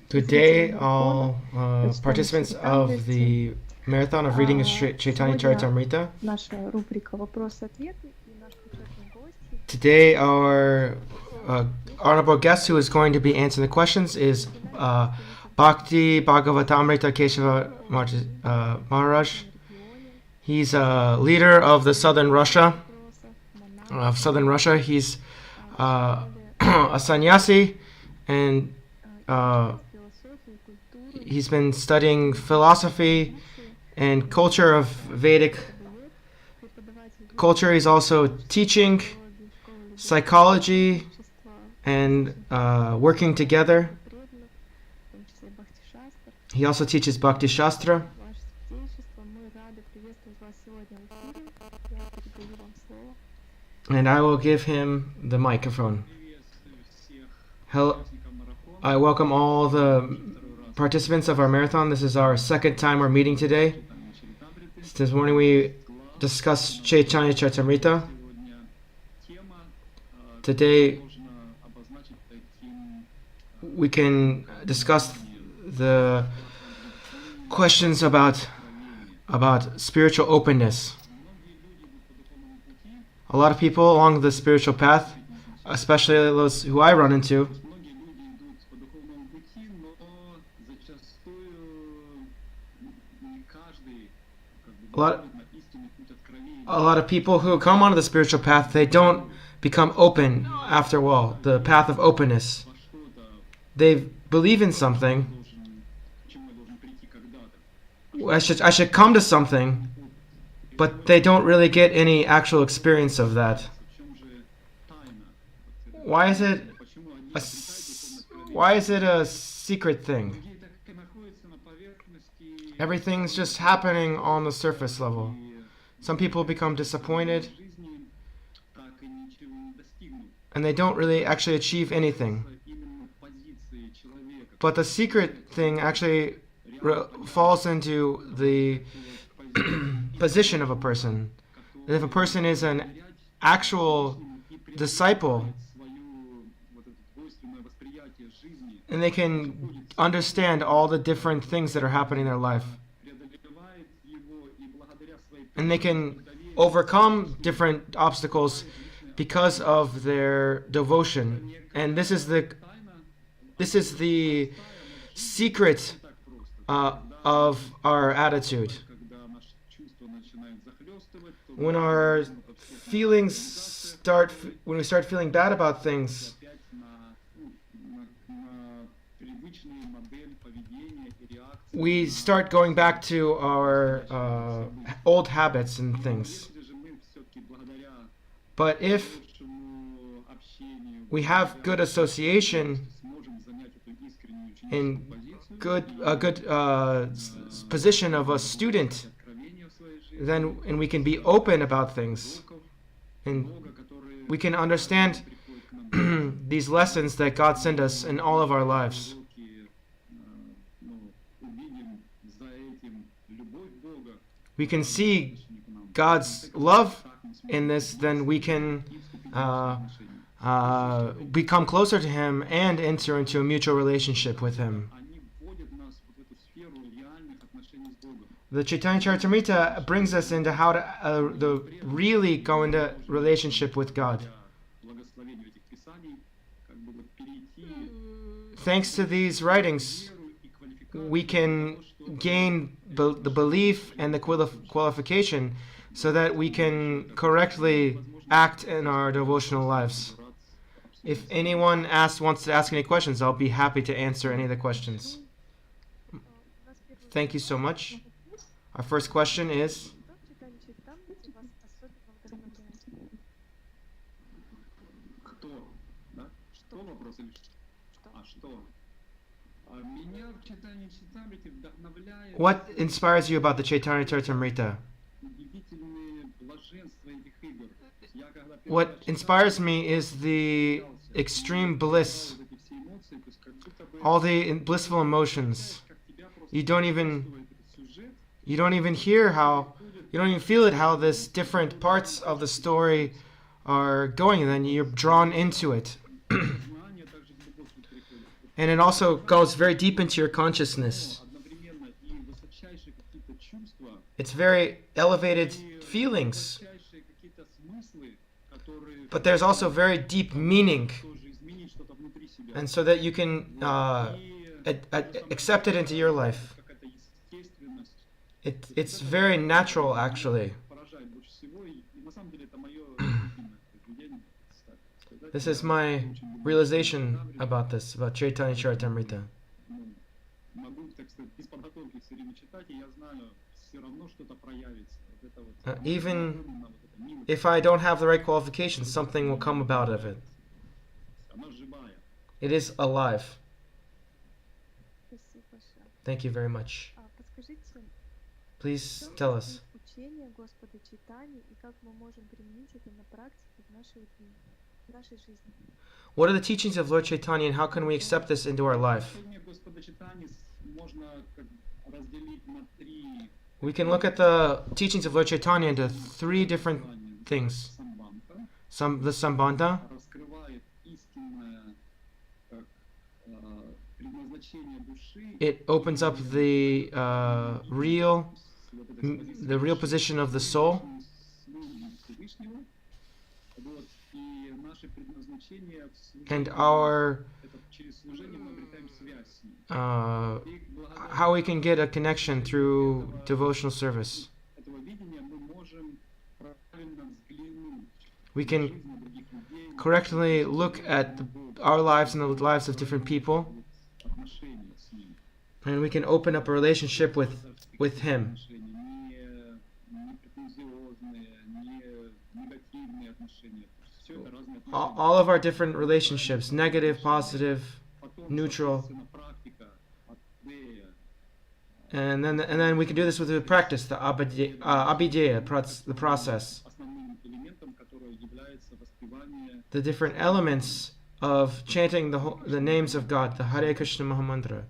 Today, all participants of the Marathon of Reading Chaitanya Charitamrita. Today, our honorable guest who is going to be answering the questions is Bhakti Bhagavatamrita Kesava Maharaj. He's a leader of the Southern Russia. He's a sannyasi, and he's been studying philosophy and culture of Vedic culture. He's also teaching psychology and working together. He also teaches Bhakti Shastra. And I will give him the microphone. Hello. I welcome all the participants of our marathon. This is our second time we're meeting today. This morning we discussed Chaitanya Charitamrita. Today we can discuss the questions about spiritual openness. A lot of people along the spiritual path, especially those who I run into, a lot of people who come onto the spiritual path, they don't become open after a while. The path of openness. They believe in something. I should come to something, but they don't really get any actual experience of that. Why is it a secret thing? Everything's just happening on the surface level. Some people become disappointed, and they don't really actually achieve anything. But the secret thing actually falls into the position of a person. If a person is an actual disciple, and they can understand all the different things that are happening in their life, and they can overcome different obstacles because of their devotion. And this is the secret of our attitude. When we start feeling bad about things, we start going back to our old habits and things. But if we have good association in a good position of a student, and we can be open about things, and we can understand these lessons that God sent us in all of our lives. We can see God's love in this, then we can become closer to Him and enter into a mutual relationship with Him. The Chaitanya Charitamrita brings us into how to really go into relationship with God. Thanks to these writings, we can gain the belief and the qualification so that we can correctly act in our devotional lives. If anyone wants to ask any questions, I'll be happy to answer any of the questions. Thank you so much. Our first question is, what inspires you about the Chaitanya Charitamrita? What inspires me is the extreme bliss, all the blissful emotions. You don't even feel it, how this different parts of the story are going, and then you're drawn into it. And it also goes very deep into your consciousness. It's very elevated feelings. But there's also very deep meaning. And so that you can accept it into your life. It's very natural, actually. This is my realization about this, about Chaitanya Charitamrita. Even if I don't have the right qualifications, something will come about of it. It is alive. Thank you very much. Please tell us. What are the teachings of Lord Chaitanya and how can we accept this into our life? We can look at the teachings of Lord Chaitanya into three different things. The Sambandha, it opens up the real position of the soul. And our how we can get a connection through devotional service. We can correctly look at our lives and the lives of different people, and we can open up a relationship with Him. All of our different relationships, negative, positive, neutral, and then we can do this with the practice, the abhidheya, the process, the different elements of chanting the names of God, the Hare Krishna Mahamantra,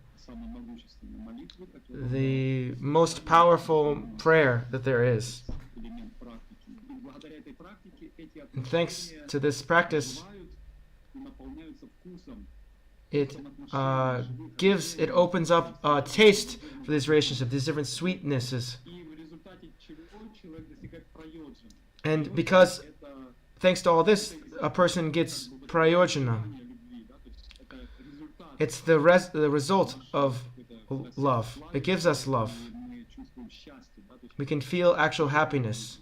the most powerful prayer that there is. And thanks to this practice, it opens up a taste for this relationship, these different sweetnesses. And because, thanks to all this, a person gets prayojana. It's the result of love. It gives us love. We can feel actual happiness.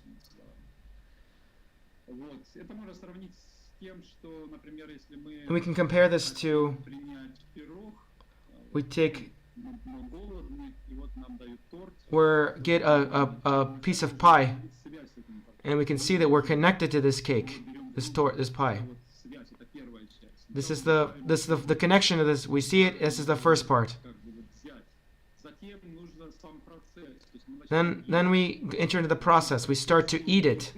And we can compare this to, get a piece of pie, and we can see that we're connected to this cake, this pie. This is the connection of this. We see it. This is the first part. Then we enter into the process. We start to eat it.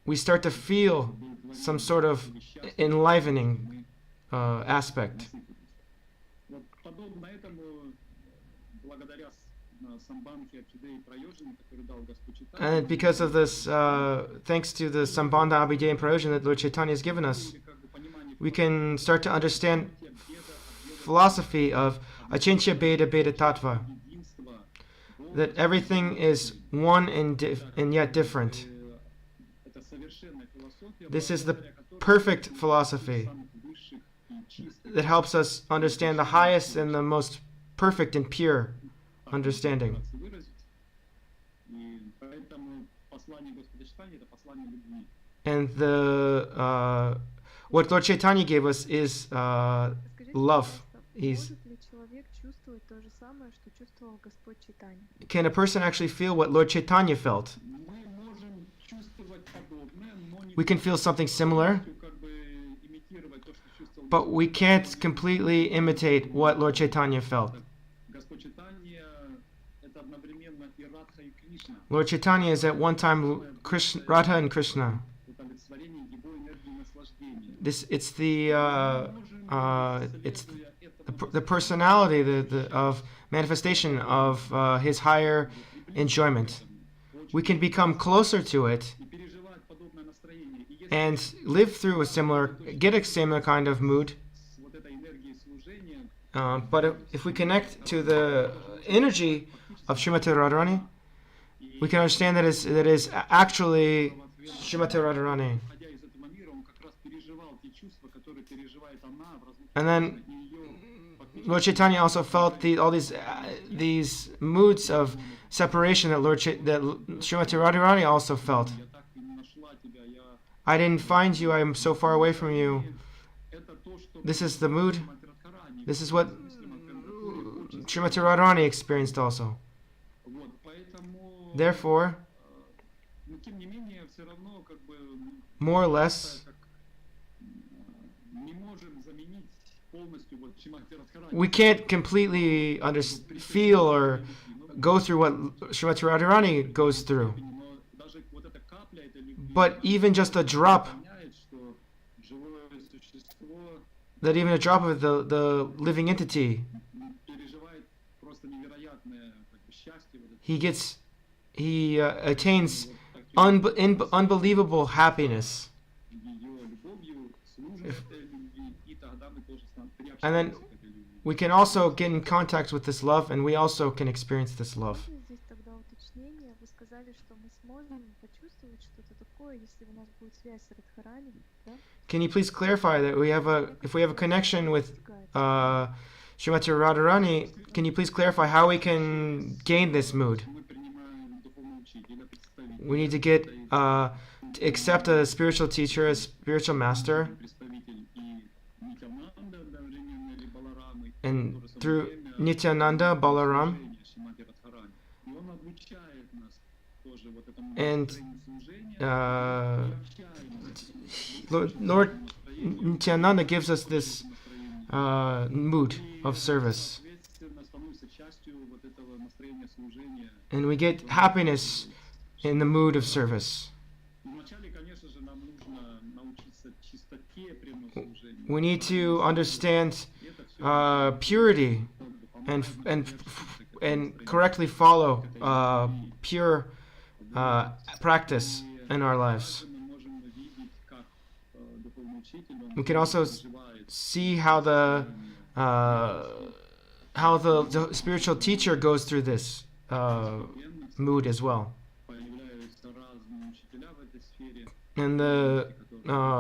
We start to feel some sort of enlivening aspect. And because of this, thanks to the Sambandha, Abhidheya, and Prayojana that Lord Chaitanya has given us, we can start to understand philosophy of Achintya Bheda Bheda Tattva, that everything is one and yet different. This is the perfect philosophy that helps us understand the highest and the most perfect and pure understanding. And what Lord Chaitanya gave us is love. Can a person actually feel what Lord Chaitanya felt? We can feel something similar, but we can't completely imitate what Lord Chaitanya felt. Lord Chaitanya is at one time Radha and Krishna. It's the personality, of manifestation of his higher enjoyment. We can become closer to it, and live through get a similar kind of mood. But if we connect to the energy of Srimati Radharani, we can understand that is actually Srimati Radharani. And then Lord Chaitanya also felt all these moods of separation that Srimati Radharani also felt. I didn't find you, I am so far away from you. This is the mood. This is what Srimati Radharani experienced also. Therefore, more or less, we can't completely feel or go through what Srimati Radharani goes through. But even just a drop, that even a drop of the living entity, he attains unbelievable happiness. And then we can also get in contact with this love, and we also can experience this love. Can you please clarify that if we have a connection with Srimati Radharani, can you please clarify how we can gain this mood? We need to accept a spiritual teacher, a spiritual master, and through Nityananda, Balaram, and Lord Nityananda gives us this mood of service, and we get happiness in the mood of service. We need to understand purity and correctly follow pure practice in our lives. We can also see how the spiritual teacher goes through this mood as well. And the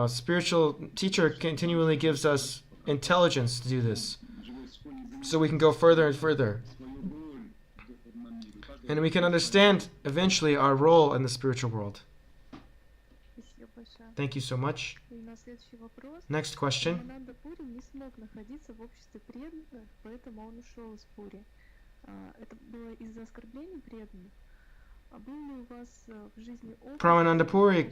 spiritual teacher continually gives us intelligence to do this, so we can go further and further. And we can understand eventually our role in the spiritual world. Thank you so much. Next question. Pramananda Puri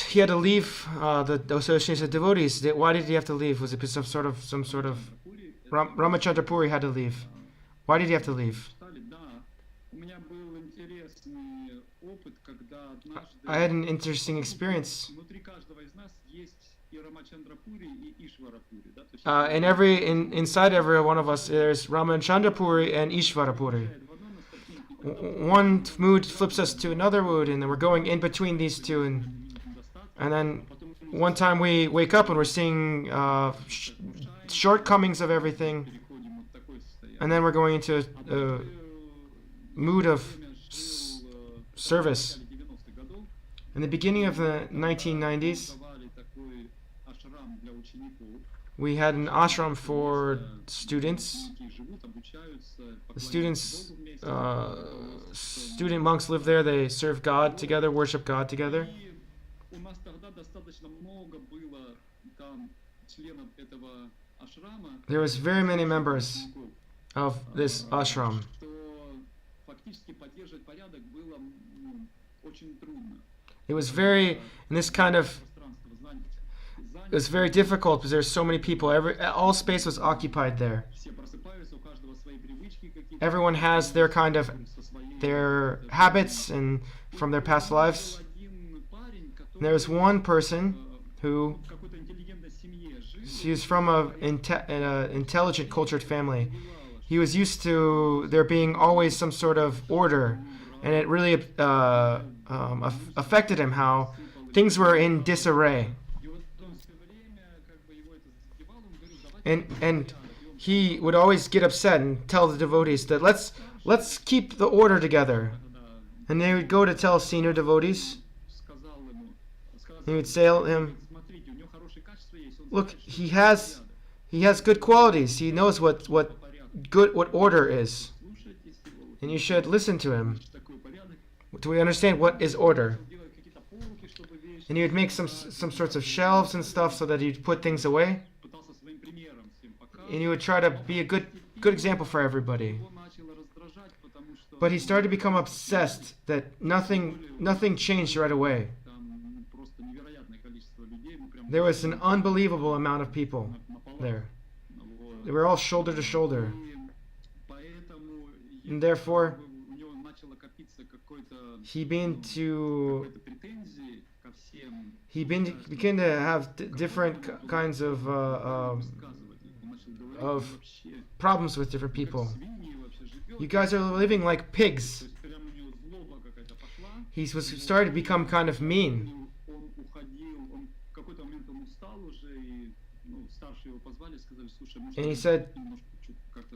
he had to leave the association of devotees. Why did he have to leave? Was it some sort of Ramachandra Puri had to leave? Why did he have to leave? I had an interesting experience. Inside every one of us, there's Ramachandra Puri and Ishvara Puri. One mood flips us to another mood, and then we're going in between these two, and then one time we wake up and we're seeing shortcomings of everything, and then we're going into a mood of service. In the beginning of the 1990s, we had an ashram for students. The student monks live there. They serve God together, worship God together. There was very many members of this ashram. It was very difficult because there's so many people. All space was occupied there. Everyone has their habits and from their past lives. And there was one person who was from an intelligent, cultured family. He was used to there being always some sort of order and it really affected him how things were in disarray. And he would always get upset and tell the devotees that let's keep the order together. And they would go to tell senior devotees. He would say to him, "Look, he has good qualities. He knows what order is, and you should listen to him. Do we understand what is order?" And he would make some sorts of shelves and stuff so that he'd put things away. And he would try to be a good example for everybody. But he started to become obsessed that nothing changed right away. There was an unbelievable amount of people there. They were all shoulder to shoulder. And therefore, he began to have different kinds of problems with different people. You guys are living like pigs. He started to become kind of mean. And he said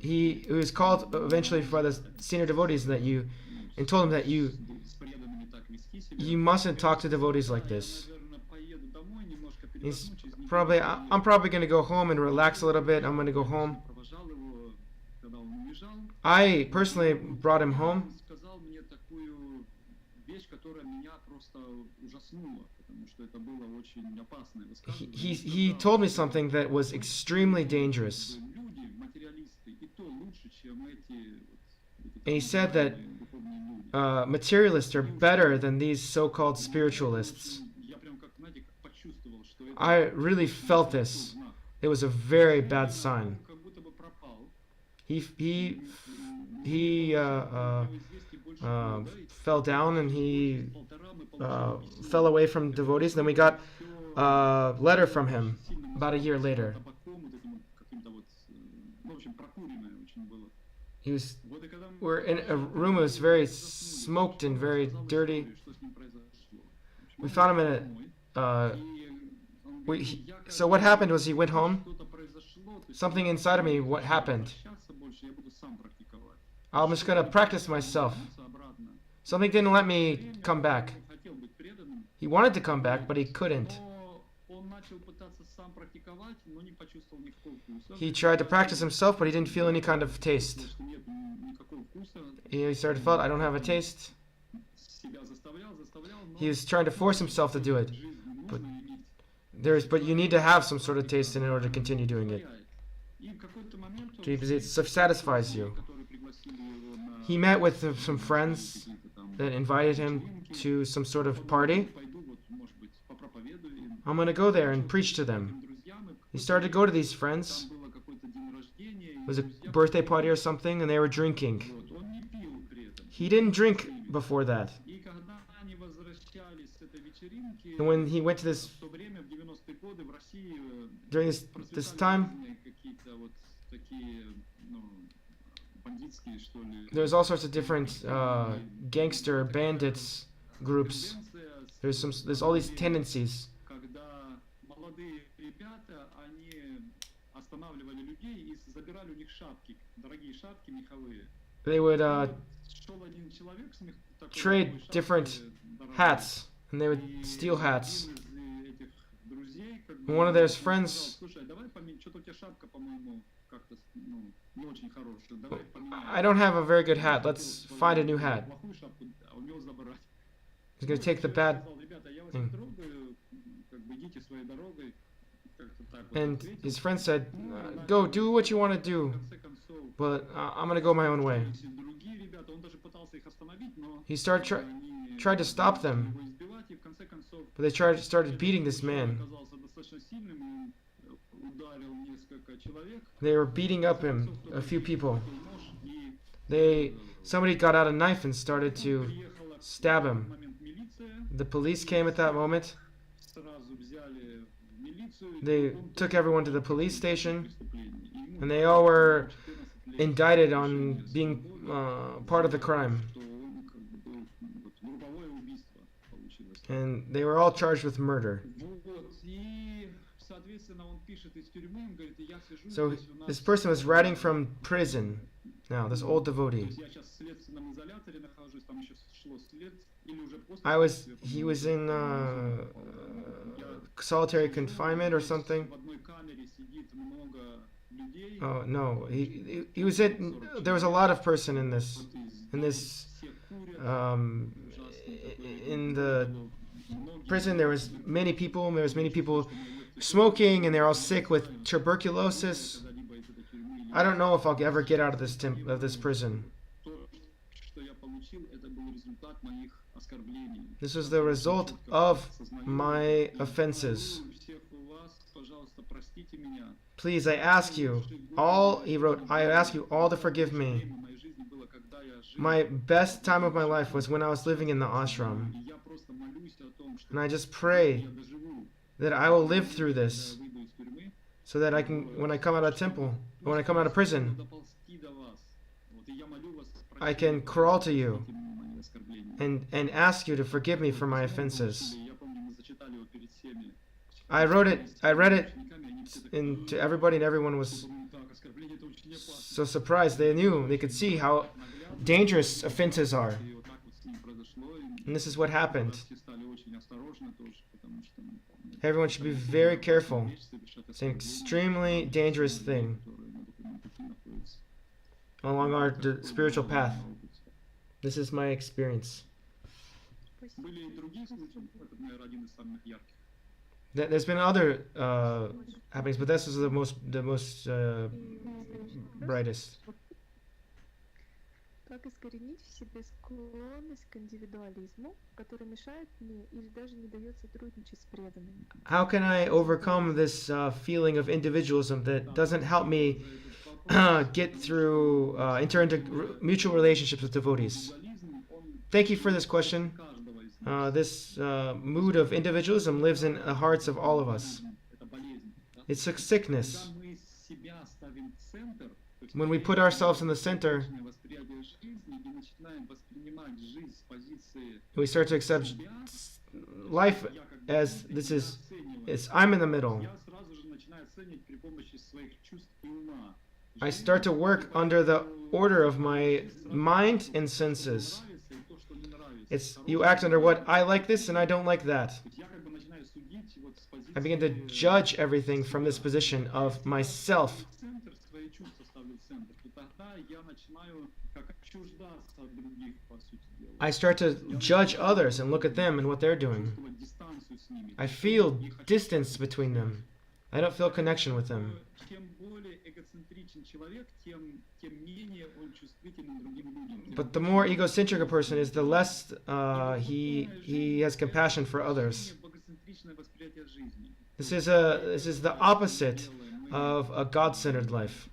he was called eventually by the senior devotees and told him that you mustn't talk to devotees like this. I'm probably going to go home and relax a little bit. I'm going to go home. I personally brought him home. He told me something that was extremely dangerous. And he said that materialists are better than these so-called spiritualists. I really felt this. It was a very bad sign. He fell down and he fell away from devotees. Then we got a letter from him about a year later. We're in a room that was very smoked and very dirty. We found him in so what happened was he went home. Something inside of me, what happened? I'm just going to practice myself. Something didn't let me come back. He wanted to come back, but he couldn't. He tried to practice himself, but he didn't feel any kind of taste. He started to feel, I don't have a taste. He was trying to force himself to do it. But you need to have some sort of taste in order to continue doing it. It satisfies you. He met with some friends that invited him to some sort of party. I'm going to go there and preach to them. He started to go to these friends. It was a birthday party or something, and they were drinking. He didn't drink before that. And when he went to during this time, there's all sorts of different gangster bandits groups. There's all these tendencies. They would trade different hats, and they would steal hats. And one of their friends, I don't have a very good hat. Let's find a new hat. He's going to take the bad thing. And his friend said, go do what you want to do, but I'm going to go my own way. He tried to stop them, but they started beating this man. They were beating up him, a few people. Somebody got out a knife and started to stab him. The police came at that moment. They took everyone to the police station, and they all were indicted on being part of the crime. And they were all charged with murder. So this person was writing from prison. Now, this old devotee. He was in solitary confinement or something. Oh no, he was there was a lot of person in the prison. There was many people smoking, and they're all sick with tuberculosis. I don't know if I'll ever get out of this prison. This was the result of my offenses. Please, I ask you all, he wrote, I ask you all to forgive me. My best time of my life was when I was living in the ashram. And I just pray that I will live through this so that I can, when I come out of prison, I can crawl to you and ask you to forgive me for my offenses. I read it to everybody, and everyone was so surprised. They could see how dangerous offenses are. And this is what happened. Everyone should be very careful. It's an extremely dangerous thing along our spiritual path. This is my experience. There's been other happenings, but this is the most brightest. Как искоренить в себе склонность к индивидуализму, который мешает мне или даже не дает сотрудничать с преданными? How can I overcome this feeling of individualism that doesn't help me get through, enter into mutual relationships with devotees? Thank you for this question. This mood of individualism lives in the hearts of all of us. It's a sickness. When we put ourselves in the center, we start to accept life as I'm in the middle. I start to work under the order of my mind and senses. You act under what I like this and I don't like that. I begin to judge everything from this position of myself. I start to judge others and look at them and what they're doing. I feel distance between them. I don't feel connection with them. But the more egocentric a person is, the less he has compassion for others. This is the opposite of a God-centered life.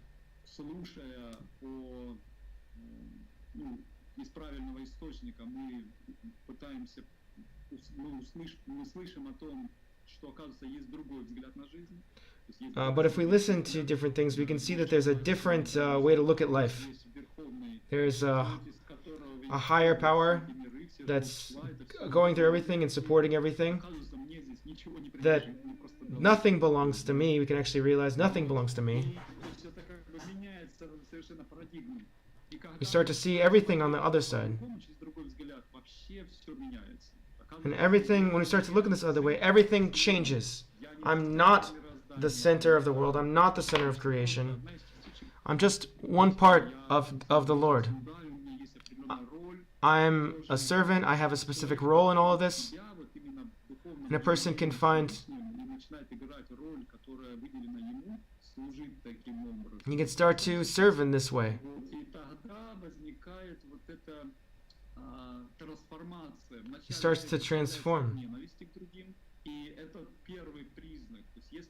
But if we listen to different things, we can see that there's a different way to look at life. There's a higher power that's going through everything and supporting everything. That nothing belongs to me. We can actually realize nothing belongs to me. We start to see everything on the other side. And everything, when we start to look in this other way, everything changes. I'm not the center of the world. I'm not the center of creation. I'm just one part of the Lord. I'm a servant. I have a specific role in all of this. And a person can find... You can start to serve in this way. He starts to transform.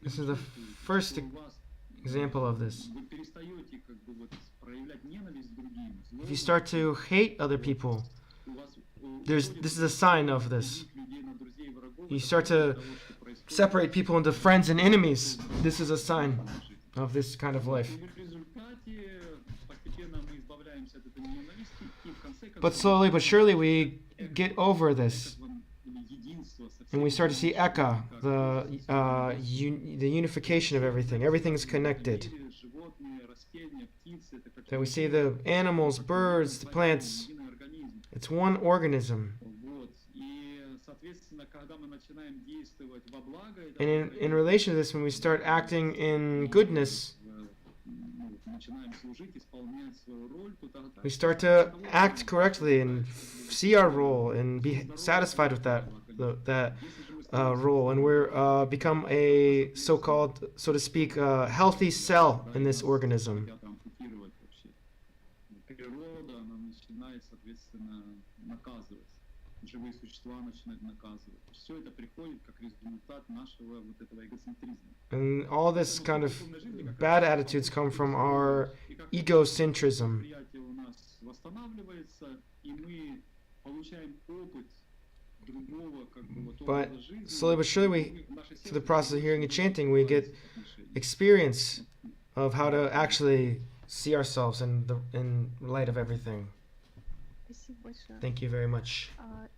This is the first example of this. If you start to hate other people, this is a sign of this. You start to separate people into friends and enemies. This is a sign of this kind of life. But slowly but surely we get over this. And we start to see Eka, the unification of everything. Everything's connected. That we see the animals, birds, the plants. It's one organism. And in relation to this, when we start acting in goodness, we start to act correctly and see our role and be satisfied with that role, and we're become a so-called, so to speak, healthy cell in this organism. And all this kind of bad attitudes come from our egocentrism. But slowly but surely, through the process of hearing and chanting, we get experience of how to actually see ourselves in light of everything. Спасибо большое. Thank you very much.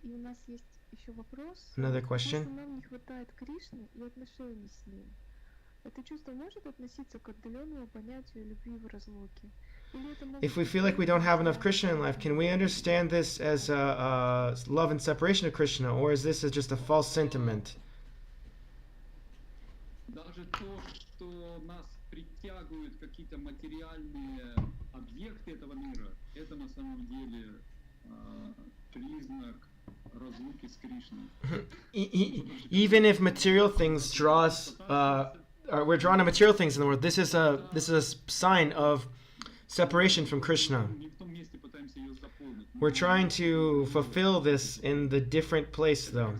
И у нас есть еще вопрос. Another question. Если нам не хватает Кришны и отношений с Ним, это чувство может относиться к отдаленному понятию любви в разлуке? If we feel like we don't have enough Krishna in life, can we understand this as a love and separation of Krishna, or is this just a false sentiment? Даже то, что нас притягивают какие-то материальные объекты этого мира, это на самом деле признак разлуки с Кришной. Even if material things draw us, we're drawn to material things in the world, this is a sign of separation from Krishna. We're trying to fulfill this in the different place, though.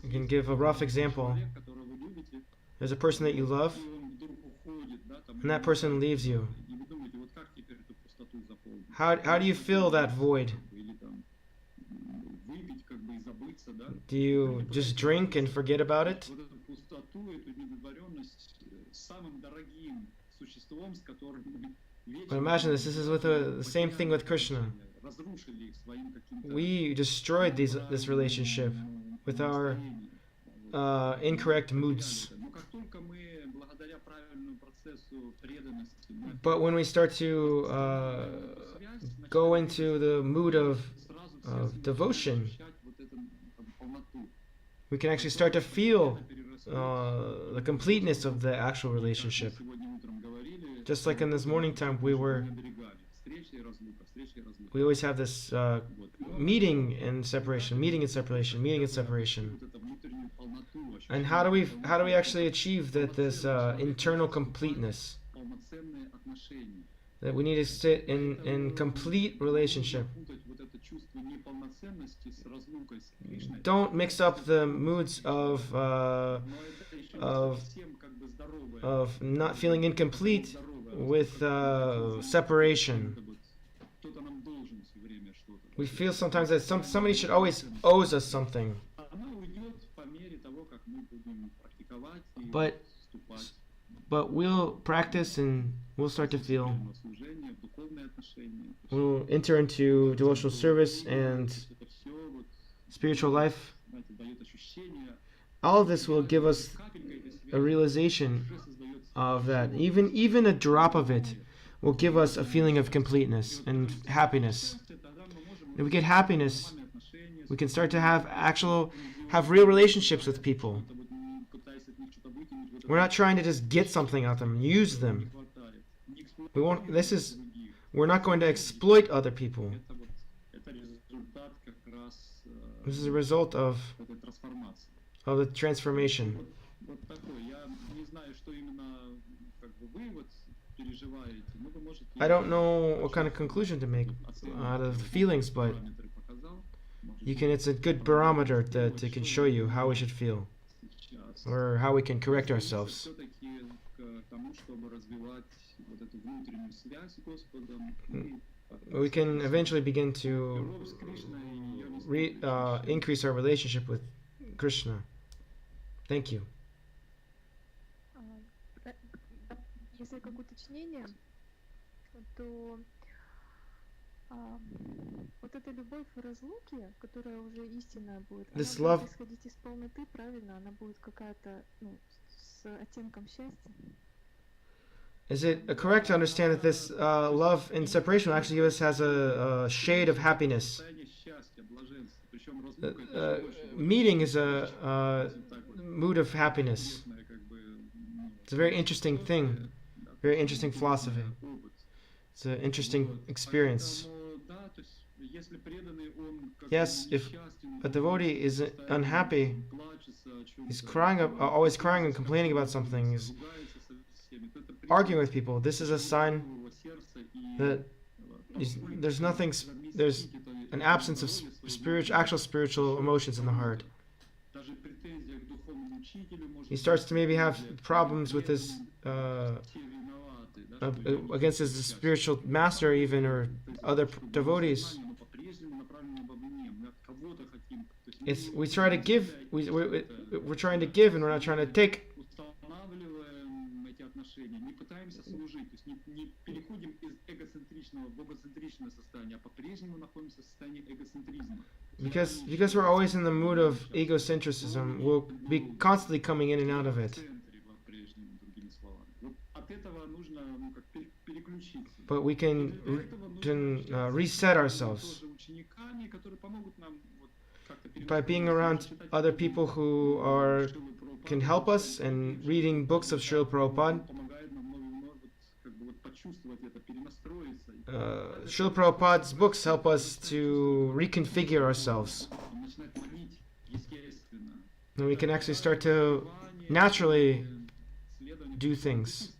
You can give a rough example. There's a person that you love, and that person leaves you. How do you fill that void? Do you just drink and forget about it? But imagine this is with the same thing with Krishna. We destroyed this relationship with our incorrect moods. But when we start to go into the mood of devotion, we can actually start to feel the completeness of the actual relationship. Just like in this morning time, we always have this meeting and separation, meeting and separation, meeting and separation. And how do we actually achieve this internal completeness? That we need to sit in complete relationship. Don't mix up the moods of not feeling incomplete with separation. We feel sometimes that somebody should always owes us something. But we'll practice and we'll start to feel. We'll enter into devotional service and spiritual life. All of this will give us a realization of that. Even a drop of it will give us a feeling of completeness and happiness. If we get happiness, we can start to have real relationships with people. We're not trying to just get something out of them, use them. We're not going to exploit other people. This is a result of the transformation. I don't know what kind of conclusion to make out of the feelings, but it's a good barometer that can show you how we should feel, or how we can correct ourselves. We can eventually begin to increase our relationship with Krishna. Thank you. Если как уточнение, то А, вот эта любовь в разлуке, которая уже истинная будет, она This будет love, исходить из полноты, правильно? Она будет какая-то, ну, с оттенком счастья. is it correct to understand that this love in separation will actually give us has a shade of happiness? Состояние счастья, блаженства. Причем Uh, разлука это еще больше meeting is a скажем так, вот, mood of happiness. интересная, как бы, ну, It's a very interesting thing, да, very interesting philosophy. опыт. It's an interesting Вот. experience. Поэтому, да, то есть, если преданный, он как Yes, бы if несчастен, a devotee is unhappy, он плачется о чём-то, he's crying, always crying and complaining about something, he's arguing with people. This is a sign that there's nothing, there's an absence of actual spiritual emotions in the heart. He starts to maybe have problems with his against his spiritual master, even, or other devotees. It's we try to give, we're trying to give, and we're not trying to take. не пытаемся служить, то есть не переходим из эгоцентричного в эгоцентричное состояние, а по-прежнему находимся в состоянии эгоцентризма. Because we're always in the mood of egocentrism, we'll be constantly coming in and out of it. But we can reset ourselves by being around other people who can help us, and reading books of Srila Prabhupada. Srila Prabhupada's books help us to reconfigure ourselves. And we can actually start to naturally do things.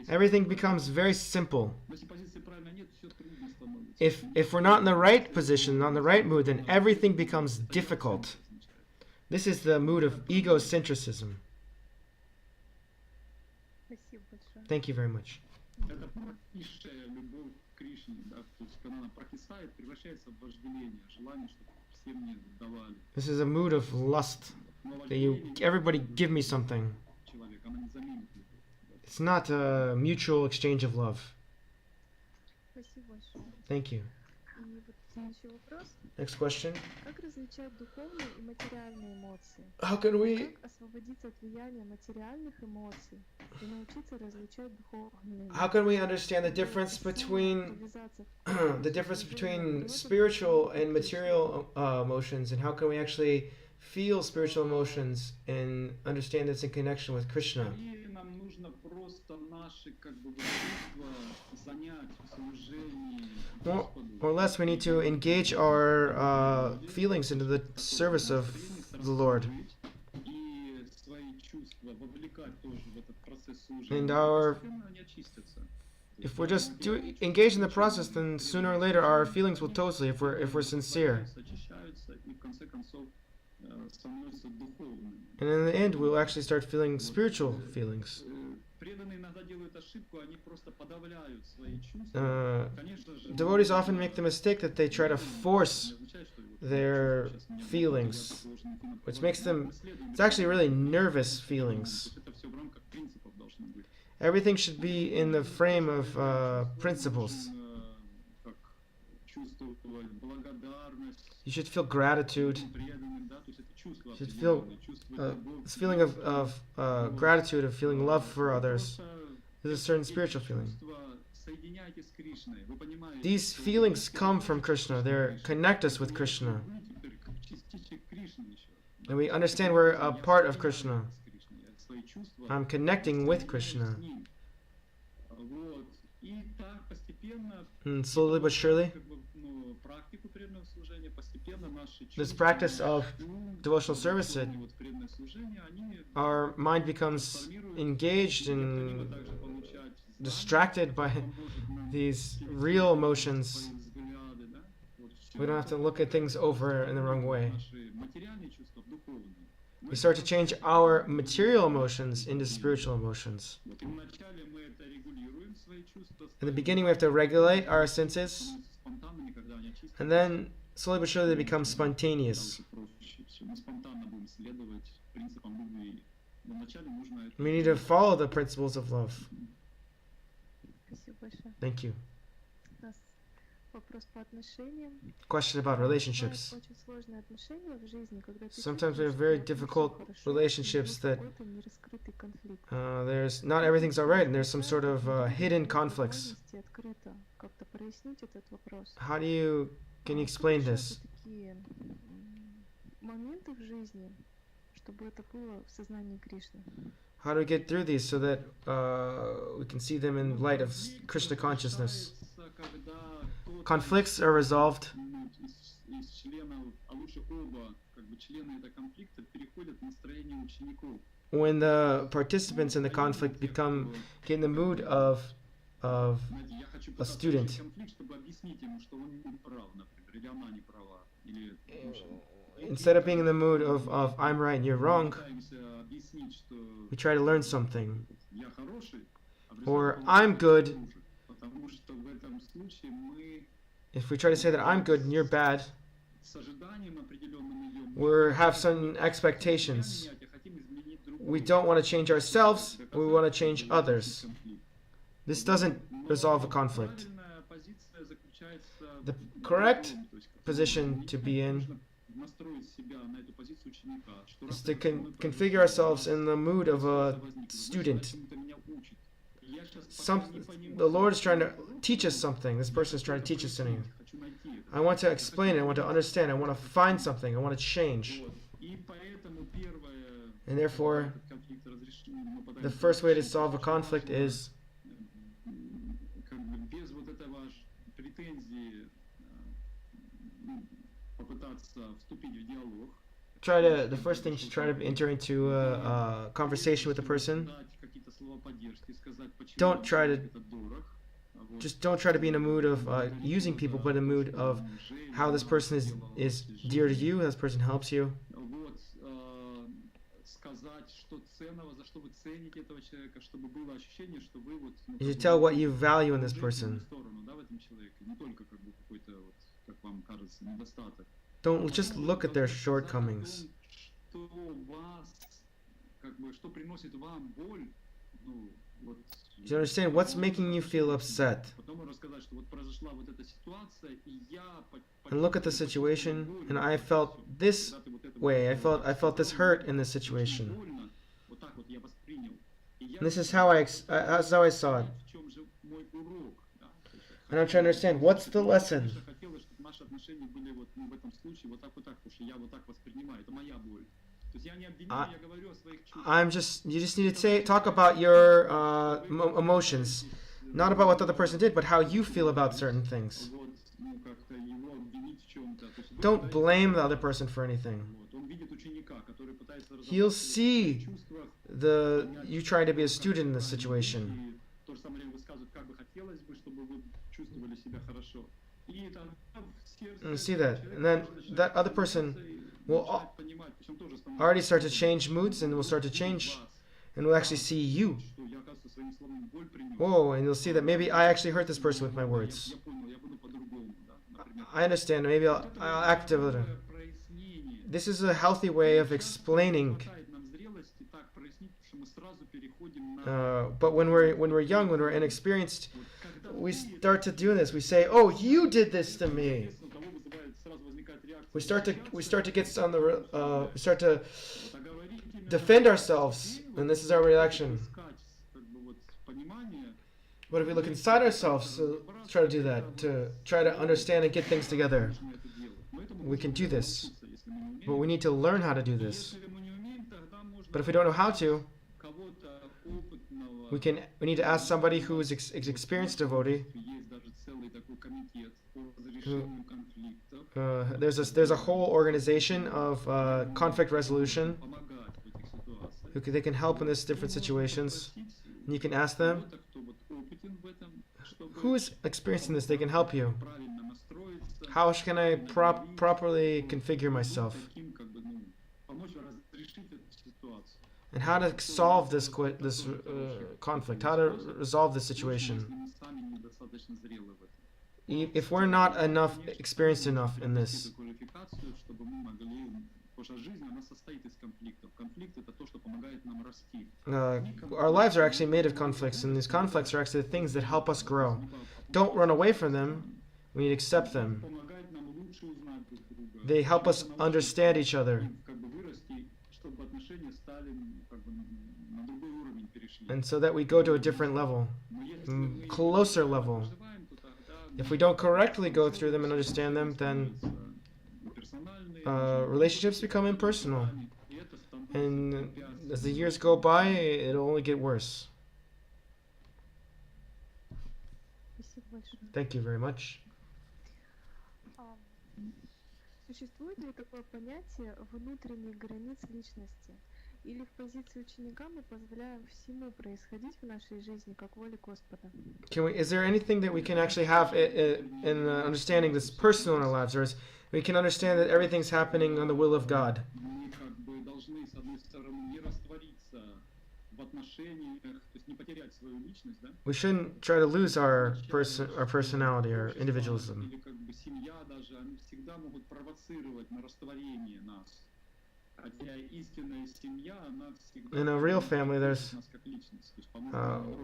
Everything becomes very simple. If we're not in the right position, not in the right mood, then everything becomes difficult. This is the mood of egocentrism. Thank you very much. This is a mood of lust. That everybody give me something. It's not a mutual exchange of love. Thank you. Next question. Как различать духовные и материальные эмоции? How can we Как освободиться от влияния материальных эмоций и научиться различать духовные? How can we understand the difference between spiritual and material emotions, and how can we actually feel spiritual emotions and understand it's in connection with Krishna? More or less, we need to engage our feelings into the service of the Lord. And if we're just engaged in the process, then sooner or later our feelings will totally, if we're sincere. And in the end, we'll actually start feeling spiritual feelings. Devotees often make the mistake that they try to force their feelings, which makes them, it's actually really nervous feelings. Everything should be in the frame of principles. You should feel gratitude. You should feel this feeling of gratitude, of feeling love for others. There's a certain spiritual feeling. These feelings come from Krishna. They connect us with Krishna. And we understand we're a part of Krishna. I'm connecting with Krishna. And slowly but surely, this practice of devotional service, our mind becomes engaged and distracted by these real emotions. We don't have to look at things over in the wrong way. We start to change our material emotions into spiritual emotions. In the beginning, we have to regulate our senses, and then slowly but surely they become spontaneous. We need to follow the principles of love. Thank you. вопрос по отношениям. Question about Бывают relationships. очень сложные отношения в жизни, когда ты Sometimes we чувствуешь, have very что не всё difficult хорошо, relationships есть that какой-то нераскрытый конфликт. there's not everything's all right, and there's some sort of hidden Нет conflicts. возможности открыто как-то прояснить этот вопрос. How do you can you Как explain решать this? вот такие моменты в жизни, чтобы это было в сознании Кришны? How do we get through these so that we can see them in light of Krishna consciousness? Conflicts are resolved Из членов, а лучше оба, как бы члены этого конфликта переходят в настроение учеников. when the participants in the conflict get in the mood of Знаете, я хочу a пытаться student. решить конфликт, чтобы объяснить ему, что он не прав, например, или она не права, или Instead of being in the mood of I'm right and you're wrong, пытаемся объяснить, что we try to learn something. я хороший, а в Or результате I'm он good. хуже. Потому что в этом случае мы If we try to say that I'm good and you're bad, с ожиданием определенным идем. we have some expectations. We don't want to change ourselves, we want to change others. This doesn't resolve a conflict. The correct position to be in is to configure ourselves in the mood of a student. The Lord is trying to teach us something. This person is trying to teach us something. I want to explain it, I want to understand, I want to find something, I want to change. And therefore, the first way to solve a conflict is the first thing is to try to enter into a conversation with the person. Don't try to be in a mood of using people, but in a mood of how this person is dear to you, how this person helps you. You should tell what you value in this person. Don't just look at their shortcomings. You understand what's making you feel upset. And look at the situation, and I felt this way. I felt this hurt in this situation. And this is how that's how I saw it. And I'm trying to understand what's the lesson. You just need to talk about your emotions, not about what the other person did, but how you feel about certain things. Don't blame the other person for anything. He'll see you trying to be a student in this situation. And see that, and then that other person will already start to change moods, and will start to change, and will actually see you. Whoa, and you'll see that maybe I actually hurt this person with my words. I understand, maybe I'll act a little. This is a healthy way of explaining. But when we're young, when we're inexperienced, we start to do this. We say, "Oh, you did this to me." We start to get on the we start to defend ourselves, and this is our reaction. But if we look inside ourselves, try to do that, to try to understand and get things together, we can do this. But we need to learn how to do this. But if we don't know how to, we need to ask somebody who is experienced devotee. There's a whole organization of conflict resolution. They can help in these different situations. And you can ask them, who is experienced in this? They can help you. How can I properly configure myself? And how to solve this conflict? How to resolve this situation? If we're not experienced enough in this, our lives are actually made of conflicts, and these conflicts are actually the things that help us grow. Don't run away from them, We need to accept them. помогать нам лучше узнать друг друга. They help us Чему-то understand научиться each other. и как бы вырасти, чтобы отношения стали как бы на другой уровень перешли. And so that we go to a different level, Но если мы closer level. проживаем, то тогда If we don't correctly go through them and understand them, then relationships become impersonal. и это становится And препятствием. as the years go by, it'll only get worse. Спасибо большое. Thank you very much. А, Существует ли такое понятие внутренних границ личности? Или в позиции ученика мы позволяем всему происходить в нашей жизни как воле Господа? Is there anything that we can actually have in understanding this personal in our lives, or is we can understand that everything's happening on the will of God? Мы как бы должны, с одной стороны, не раствориться в отношениях, то есть не потерять свою личность, да? We shouldn't try to lose our personality, our individualism. Или как бы семья даже, они всегда могут провоцировать на растворение нас. Хотя истинная семья, она всегда... In a real family, there's нас как личность. То есть поможет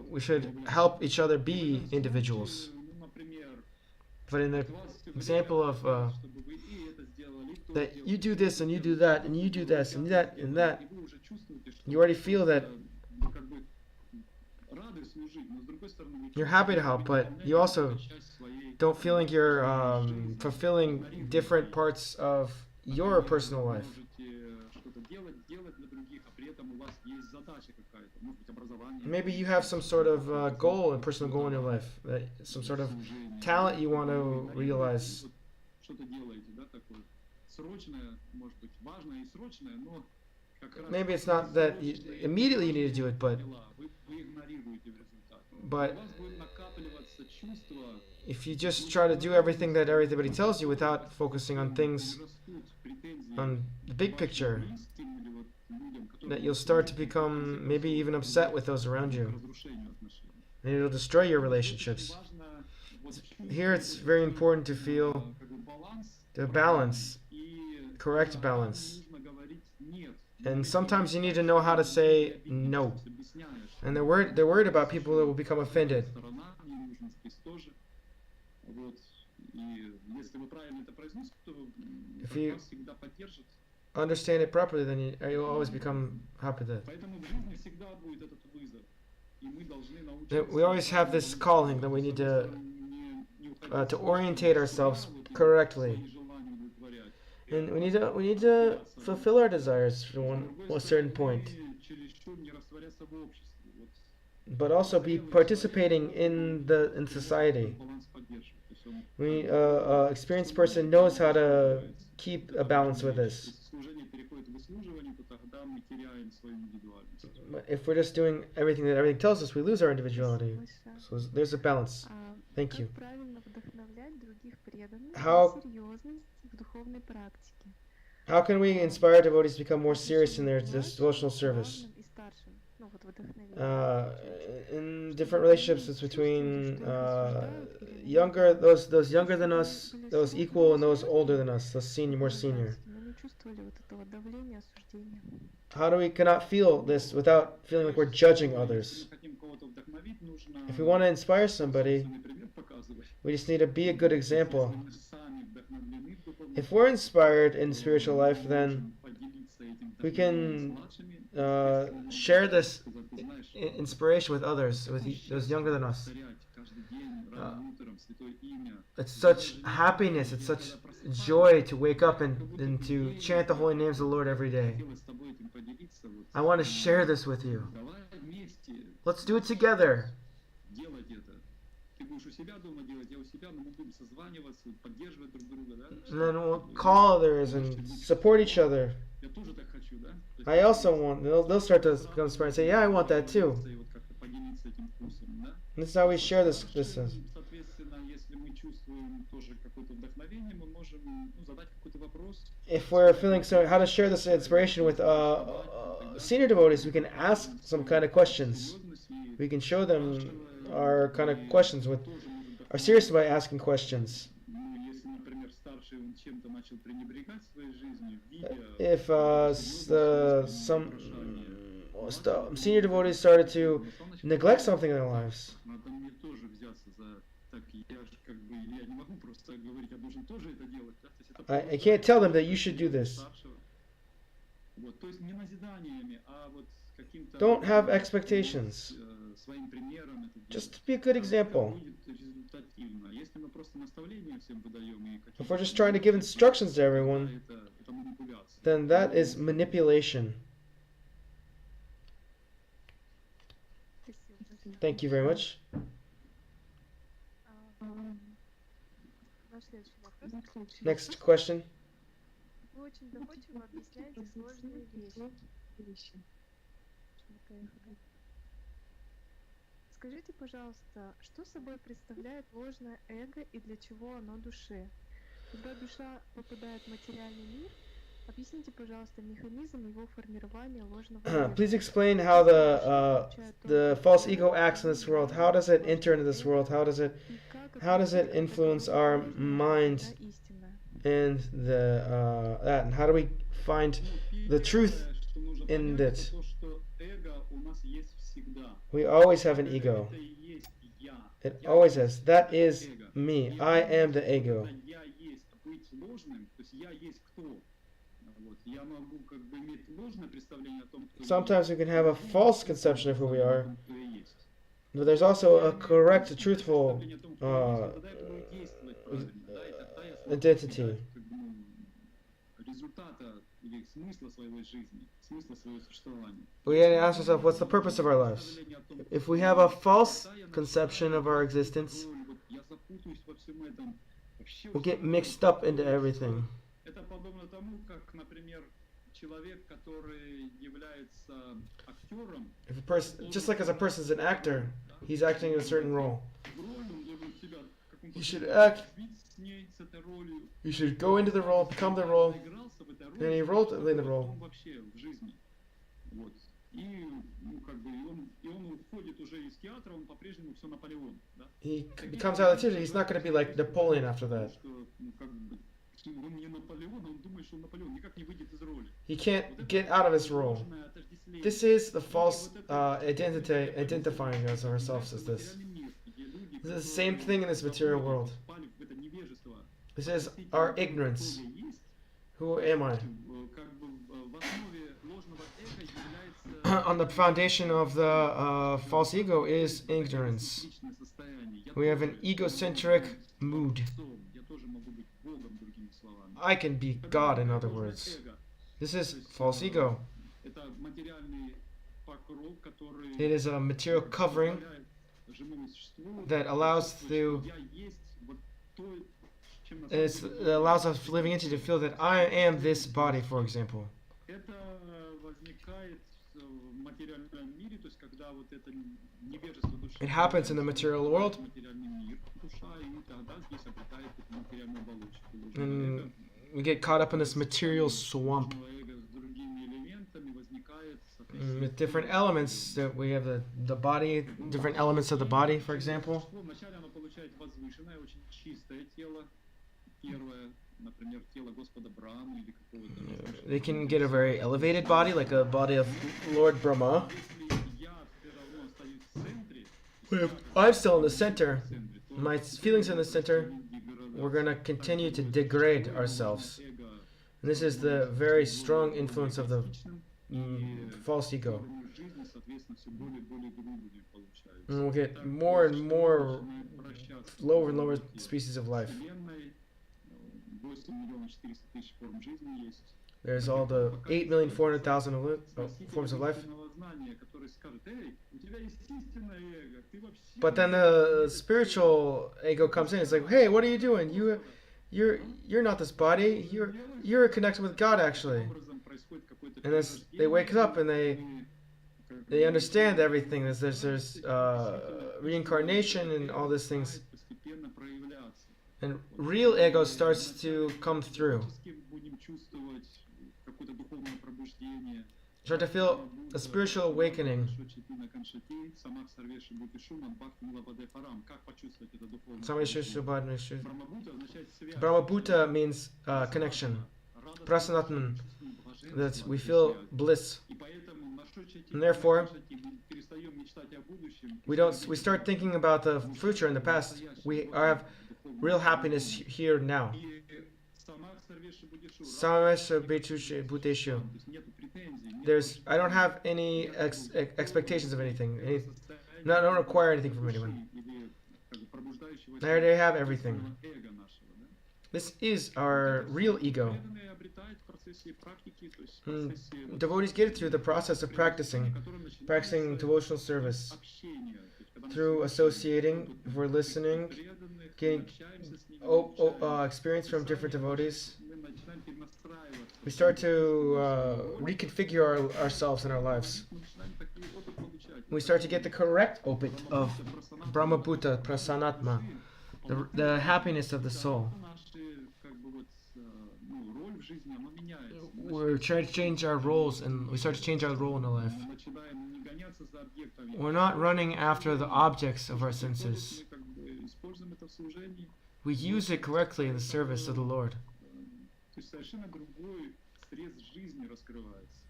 we should help each other be individuals. Ну, например, But in the вас всё example время of чтобы вы и это сделали, и то that сделали, you do и this то and you do сделали, that and you do this and that and that, и вы уже чувствуете, что you already feel that вы как бы рады служить, но с другой стороны вы you're happy to help, but you also часть своей don't feel like you're fulfilling different parts of your personal life. можете что-то делать для других, а при этом у вас есть задача какая-то, может быть, образование, Maybe you have some sort of goal, a personal goal in your life, some sort of служение, talent you want to realize. вот что-то делаете, да, такое срочное, может быть, важное и срочное, но как раз Maybe it's not that срочное immediately you need to do it, but дела вы игнорируете в результате. But У вас будет накапливаться чувство, if you just try to do everything that everybody tells you without focusing on things, растут претензии on the big picture, близким или вот людям, которые that you'll start to become maybe even upset with those around к you. разрушению отношений. And it'll destroy your relationships. Важно вот Here it's very important to feel как бы баланс the balance, и correct balance. нужно говорить нет. And sometimes you need to know how to say no. Объясняешь, And they're worried about people that will become offended. сторона, ненужность тоже. Вот. И если вы правильно это произносите, то If you- вас всегда поддержат. Understand it properly, then you'll always become happy to. Поэтому в жизни всегда будет этот вызов. И мы должны That научиться we always have this calling that we need to orientate ourselves correctly. свои желания удовлетворять. And we need to fulfill our desires to a certain point, Чересчур не растворяться в обществе. Вот but also be participating in society. баланс поддерживать. То есть он We experienced person knows how to keep a balance with this. Если служение переходит в выслуживание, то тогда мы теряем свою индивидуальность. But if we're just doing everything that everything tells us, we lose our individuality. Большое. So there's a balance. Thank you. Как правильно вдохновлять других преданных How- на серьезность в духовной практике? How can we inspire devotees to become more serious in their devotional service? Главным и старшим. Ну вот вдохновение. In different relationships, it's between younger, those younger than us, those equal, and those older than us, those more senior. Мы не чувствовали вот этого давления, осуждения. How do we cannot feel this without feeling like we're judging others? Если мы хотим кого-то вдохновить, нужно If we want to inspire somebody, собственный пример показывать. we just need to be a good example. Если мы сами вдохновлены в духовном If we're inspired in spiritual life, мы then можем поделиться этим we вдохновением can, с младшими. share this Сказать, ты знаешь, inspiration with others, with those younger than us. повторять каждый день, рано утром, святое имя. It's such happiness, it's such joy to wake up and to chant the holy names of the Lord every day. Хотела с тобой этим поделиться. Вот, I want to share this with you. давай вместе Let's do it together. делать это. Ты будешь у себя дома делать, я у себя, но мы будем созваниваться, поддерживать друг друга, да? And then we'll call others and support each other. Я тоже так хочу, да? То есть I also want, they'll start to become inspired and say, yeah, I want that too. и вот как-то поделиться этим вкусом, да? And this is how we share this. Соответственно, если мы чувствуем тоже какое-то вдохновение, мы можем задать какой-то вопрос. If we're feeling so, how to share this inspiration with senior devotees, we can ask some kind of questions. Серьезность и We can show them our kind of questions with, тоже может are serious by asking questions. Ну, если, например, старший он чем-то начал пренебрегать своей жизнью, видя If some senior devotees started to neglect something in their lives, надо мне тоже взяться за Так я же как бы, я не могу просто говорить, я должен тоже это делать, да? То есть это I просто can't tell them that you should do пример this. старшего. Вот, то есть не назиданиями, а вот каким-то Don't have вот, expectations. своим примером это делать. Just be a good Тогда example. будет результативно. Если мы просто наставления всем выдаем и If we're just trying to give instructions to everyone, это манипуляция. then that is manipulation. Спасибо. Thank you very much. Наш следующий вопрос. Next question. Вы очень доходчиво объясняете сложные вещи. Скажите, пожалуйста, что собой представляет ложное эго и для чего оно душе? Когда душа попадает в материальный мир, объясните, пожалуйста, механизм его формирования ложного эго. Please explain how the false ego acts in this world. How does it enter into this world? How does it influence our mind and that? And how do we find the truth in it? We always have an ego. It always has. That is me. I am the ego. Sometimes we can have a false conception of who we are, but there's also a correct, truthful identity. We had to ask ourselves, what's the purpose of our lives? If we have a false conception of our existence, we'll get mixed up into everything. If a person, just like as a person's an actor, he's acting in a certain role. He should act. You should go into the role, become the role, and he wrote in the role. He comes out of the theater, he's not going to be like Napoleon after that. He can't get out of his role. This is the false identifying us ourselves as this. This is the same thing in this material world. This is our ignorance. Who am I? On the foundation of the false ego is ignorance. We have an egocentric mood. I can be God, in other words. This is false ego. It is a material covering that allows us living into to feel that I am this body, for example. It happens in the material world, and we get caught up in this material swamp. With different elements that we have the body, different elements of the body, for example. They can get a very elevated body, like a body of Lord Brahma. But if I'm still in the center, my feelings in the center, we're going to continue to degrade ourselves. And this is the very strong influence of the false ego. And we'll get more and more lower and lower species of life. There's all the 8,400,000 forms of life. But then the spiritual ego comes in. It's like, hey, what are you doing? You're not this body. You're connected with God, actually. And as they wake up and they understand everything. There's reincarnation and all these things. And real ego starts to come through. Start to feel a spiritual awakening. Brahma Bhuta means connection. prasanatman, that we feel bliss. And therefore, we start thinking about the future and the past. We have real happiness here now. I don't have any expectations of anything. I don't require anything from anyone. I already have everything. This is our real ego. Devotees get it through the process of practicing devotional service, through associating, if we're listening, getting experience from different devotees. We start to reconfigure ourselves and our lives. We start to get the correct opit of Brahmabhuta Prasanatma, the happiness of the soul. We're trying to change our roles, and we start to change our role in our life. We're not running after the objects of our senses. We use it correctly in the service of the Lord.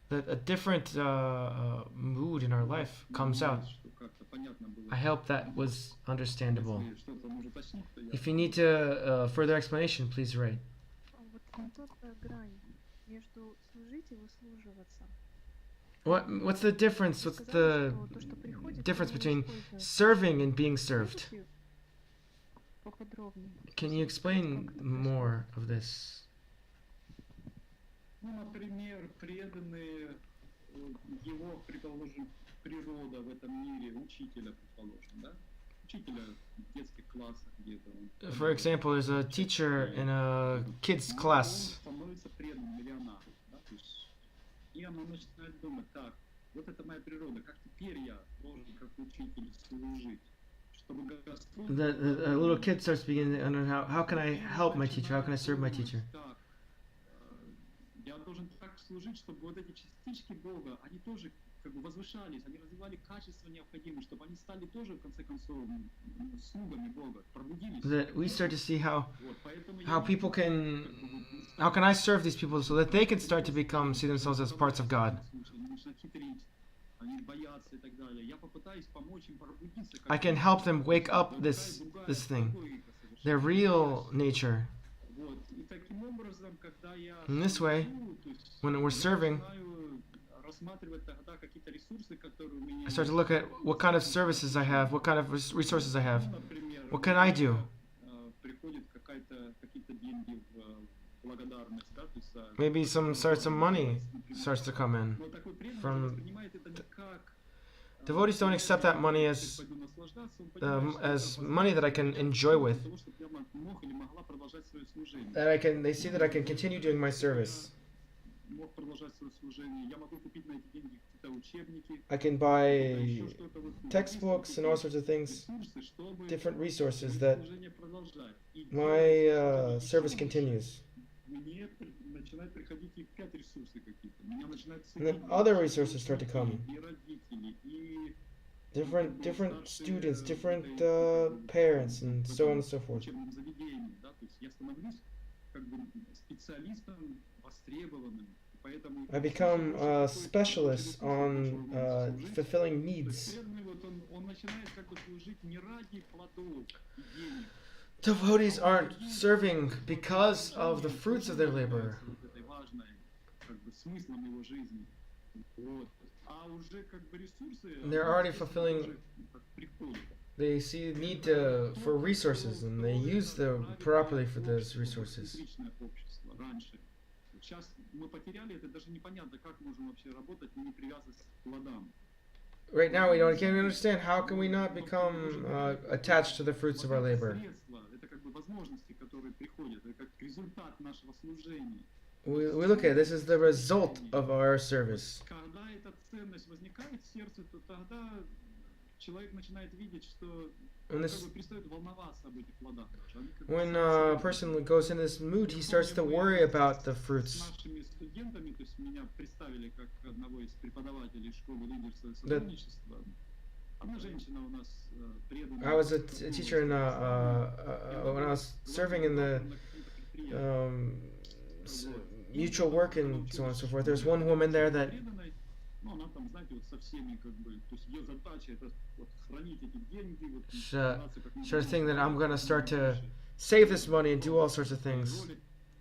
That a different mood in our life comes out. I hope that was understandable. If you need to further explanation, please write. What's the difference? What's the difference between serving and being served? Can you explain more of this? Например, преданные его, предположим, природа в этом мире, учителя, предположим, да? Учителя в детских классах где-то. For example, there's a teacher in a kid's class. Он становится преданным, или она, да? То есть, и она начинает думать, так, вот это моя природа, как теперь я должен как учитель служить? The little kid starts beginning to understand how can I help my teacher? How can I serve my teacher? Я должен так служить, чтобы вот эти частички Бога, они тоже как бы возвышались, они развивали качества необходимые, чтобы они стали тоже в конце концов слугами Бога, пробудились. That we start to see how people can, how can I serve these people so that they can start to see themselves as parts of God. I can help them wake up this thing, their real nature. In this way, when we're serving, I start to look at what kind of services I have, what kind of resources I have. What can I do? Maybe some money starts to come in. Devotees don't accept that money as money that I can enjoy with. They see that I can continue doing my service. I can buy textbooks and all sorts of things, different resources that my service continues. And then other resources start to come. Different students, different parents, and so on and so forth. I become a specialist on fulfilling needs. Devotees aren't serving because of the fruits of their labor. They're already fulfilling. They see need for resources, and they use them properly for those resources. Right now, we can't understand how can we not become attached to the fruits of our labor. We look at this as the result of our service. When a person goes in this mood, he starts to worry about the fruits. I was a teacher when I was serving in the mutual work and so on and so forth. There's one woman there that ну, она там, знаете, вот со всеми, как бы, то есть ее задача это вот хранить эти деньги, вот стараться как sort of thing that I'm gonna start to save this money and do all sorts of things.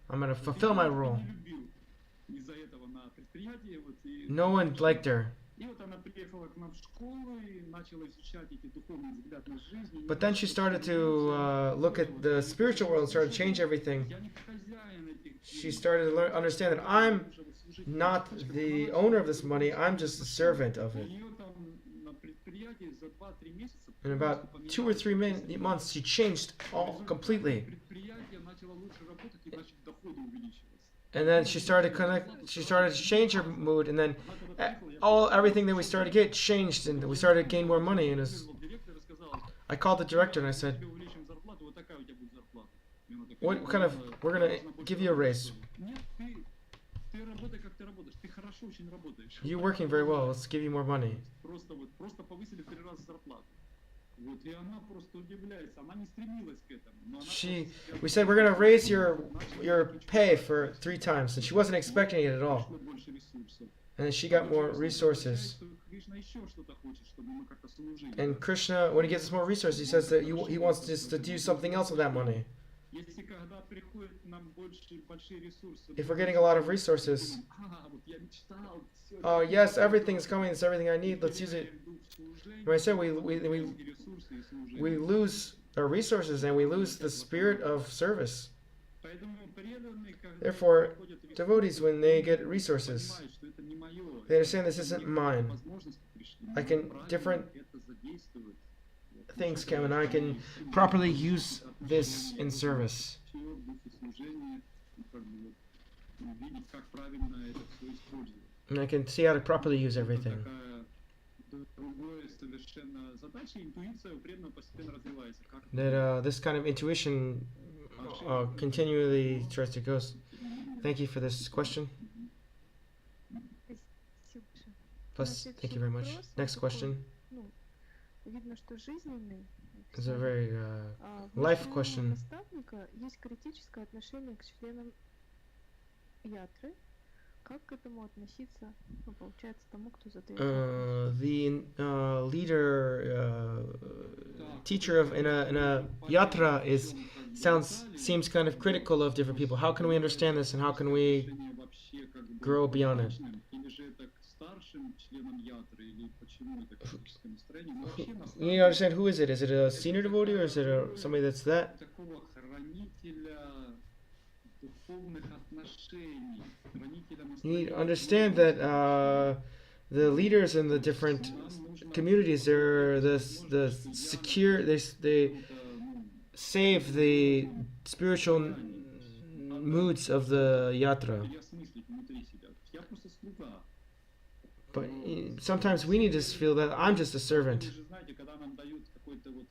I'm gonna fulfill my role. Из-за этого на предприятии, вот, и No one liked her. и вот она приехала к нам в школу и начала изучать эти духовные взгляды на жизнь. But then she started to look at the spiritual world and started to change everything. Я не хозяин этих She started to understand that I'm not the owner of this money, I'm just a servant of У it. нее там на предприятии за 2-3 месяца In about 2 or 3 months, she changed all completely. предприятие начало лучше работать и значит доходы увеличиваться. And then she started to change her mood, and then everything that we started to get changed, and we started to gain more money. And Директор сказал, I called the director and I said, тебе увеличим зарплату, вот такая у тебя будет зарплата. И она такая, what kind of, we're gonna give you a raise. Нет, ты работай, как ты работаешь. Ты хорошо очень работаешь. You're working very well, let's give you more money. Просто повысили в 3 раза зарплату. Вот, и она просто удивляется. Она не стремилась к этому. Но она We said, we're gonna raise your pay for 3 times, and she wasn't expecting it at all. пришло больше ресурсов. And then she got more resources. Кришна еще что-то хочет, чтобы мы как-то служили. And Krishna, when he gives us more resources, he says that he wants us to do something else with that money. Если когда приходят нам большие ресурсы, If we're getting a lot of resources, вот я мечтал, всё, oh yes, everything's coming, it's everything I need, let's use it. When I said we ресурсы и служение. lose our resources and we lose the spirit of service. Поэтому преданные, когда Therefore, приходят ресурсы, devotees, when they get resources, понимают, что это не моё, they understand this isn't mine. возможности пришли. I can Правильно different это задействовать. Вот. things come and I can properly use this in service. Всё в духе служения, и как бы вот видеть, как правильно это всё использовать. And I can see how to properly use everything. Такая другая совершенно задача, интуиция у преданного постепенно развивается. Как That this kind of intuition continually tries to go. Thank you for this question. Спасибо большое. Plus, thank you very much. Next question Ну, видно, что жизненный. is a very В life наставлении question. наставника есть критическое отношение к членам ятры. Как к этому относиться, ну, получается, тому, кто задает вопрос? The leader, teacher of in a yatra seems kind of critical of different people. How can we understand this, and how can we отношение вообще как бы grow beyond it? важным, или же это к старшим членам ятры, или почему это критическое настроение? Но вообще You need to наставник understand, who is it? Is it a senior devotee, or is it somebody that's that? такого хранителя духовных отношений, хранителя You need to настроения. understand that the leaders in the different communities, they're the secure. They save the spiritual moods of the yatra. Я смыслить внутри себя. Я просто слуга. But sometimes we need to feel that I'm just a Вы servant. же знаете, когда нам дают какую-то вот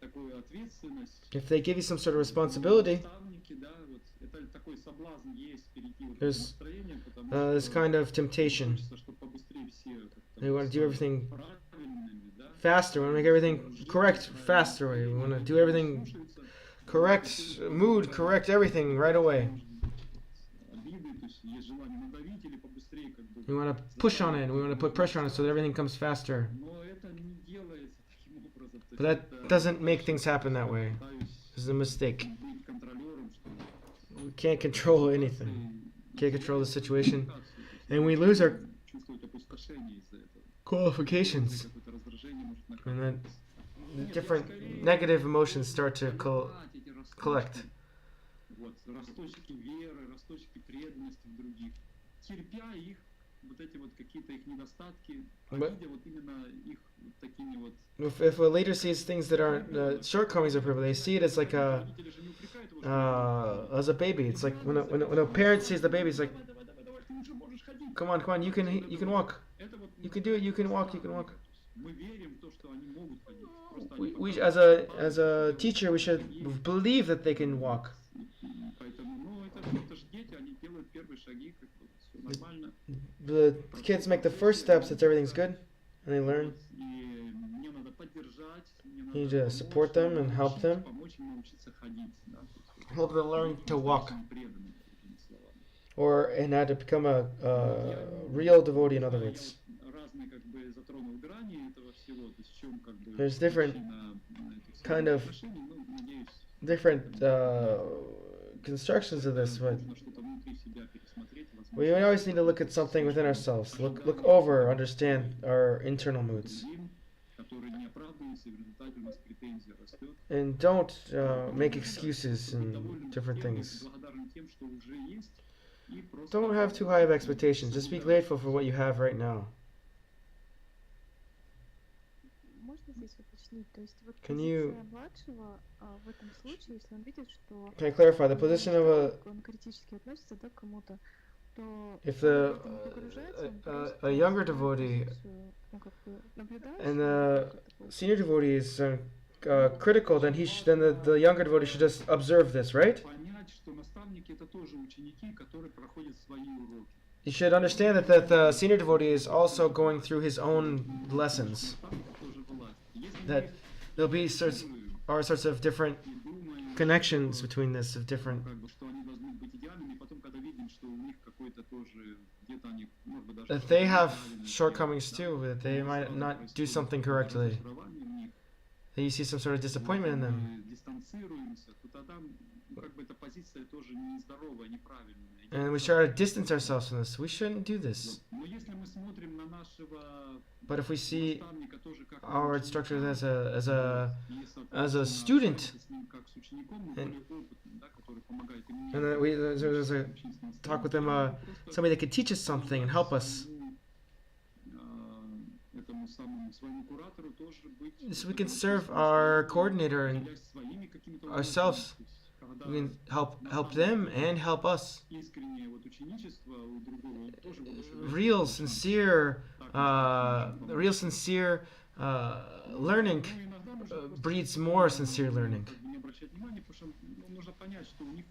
такую ответственность, If they give you some sort of responsibility, наставники, да, вот это такой соблазн есть перейти вот в There's, настроение, потому this что kind of temptation. хочется, чтобы побыстрее все как-то They want to do everything правильными, да, faster. We want to make everything correct faster. We want to do everything слушаются, correct, mood correct, everything right away. обиды, то есть есть желание надавить или побыстрее как бы. We want to push on it. We want to put pressure on it so that everything comes faster. Но это не делается таким образом. То But есть that это doesn't make things happen that way. пытаюсь This is a mistake. быть контролером, что We can't control anything. Can't control the situation. And we lose our чувствовать опустошение из-за этого. qualifications. Какое-то раздражение может And then накапливаться. the different negative emotions start to Эти росточки, collect. вот, росточки веры, росточки преданности в других, терпя их, вот эти вот какие-то их недостатки, а But- видя вот именно их вот такими вот. If a leader sees things that aren't shortcomings of people, they see it as like Родители же не упрекают его, что as a baby. It's like when a parent sees the baby, it's like, давай, ты уже можешь ходить. come on, you can walk. Это вот You can do it. You can walk. You can walk. мы верим в то, что они могут ходить. Просто We, они we показывают as a teacher, we should believe that they can walk. Поэтому, ну, это же дети, они делают первые шаги, как бы все нормально. The kids make the first steps. That everything's good, and they learn. И мне надо поддержать, мне You need надо to support them and help them. помочь им научиться ходить, да, то есть Help them learn to walk. очень преданными, другими словами. and how to become a real devotee, in other words. Разные как бы затронул грани этого всего, то есть в чем как бы There's different причина этих всех kind of отношений, ну, надеюсь, different constructions of this, but нужно что-то внутри себя пересмотреть, we возможно, always need to look at something within ourselves, look over, understand our internal moods, другим, которые не оправдываются, и в результате у нас претензия растет. and don't make excuses Быть and довольным different тем, быть things. благодарным тем, что уже есть, и просто Don't have too high of expectations. Just be grateful for what you have right now. Можно здесь уточнить? То есть вот Can you- позиция младшего в этом случае, если он видит, что Can I clarify the position of он критически относится, да, к кому-то, то if он в это не погружается, он просто a younger занимает devotee позицию, ну, как бы наблюдающего, and как это получается. senior devotee is critical, then then the younger devotee should just observe this, right? понять, что наставники это тоже ученики, которые проходят свои уроки. You should understand that the senior devotee is also going through his own lessons. Наставники тоже власть. Если That there'll be sorts of different и думаем, connections between this, of different. как бы, что они должны быть идеальными, и потом, когда видим, что у них какой-то тоже где-то они, может быть, даже That they have неправильно shortcomings делают, too, да, that they но might сразу not do происходит something correctly, разочарование у них, that you see some sort of disappointment in them. мы дистанцируемся, то тогда ну, как бы эта позиция тоже нездоровая, неправильная. And we try to distance ourselves from this. We shouldn't do this. Но если мы смотрим на нашего But if we see наставника тоже как our на instructor ученика, as и, a соответственно, student, общаемся с ним как с учеником, но and- более опытным, да, который помогает и мне, and then there's a учиться наставнику, talk with them, мы просто somebody that could teach us something and help us, этому самому своему куратору тоже быть so we can serve our coordinator and делясь своими какими-то ourselves. уроками. То есть, когда we can help them and help us. искреннее вот ученичество у другого, он тоже воодушевляет. Real sincere learning Ну, иногда нужно просто breeds more sincere learning. как бы не обращать внимания, потому что ну, нужно понять, что у них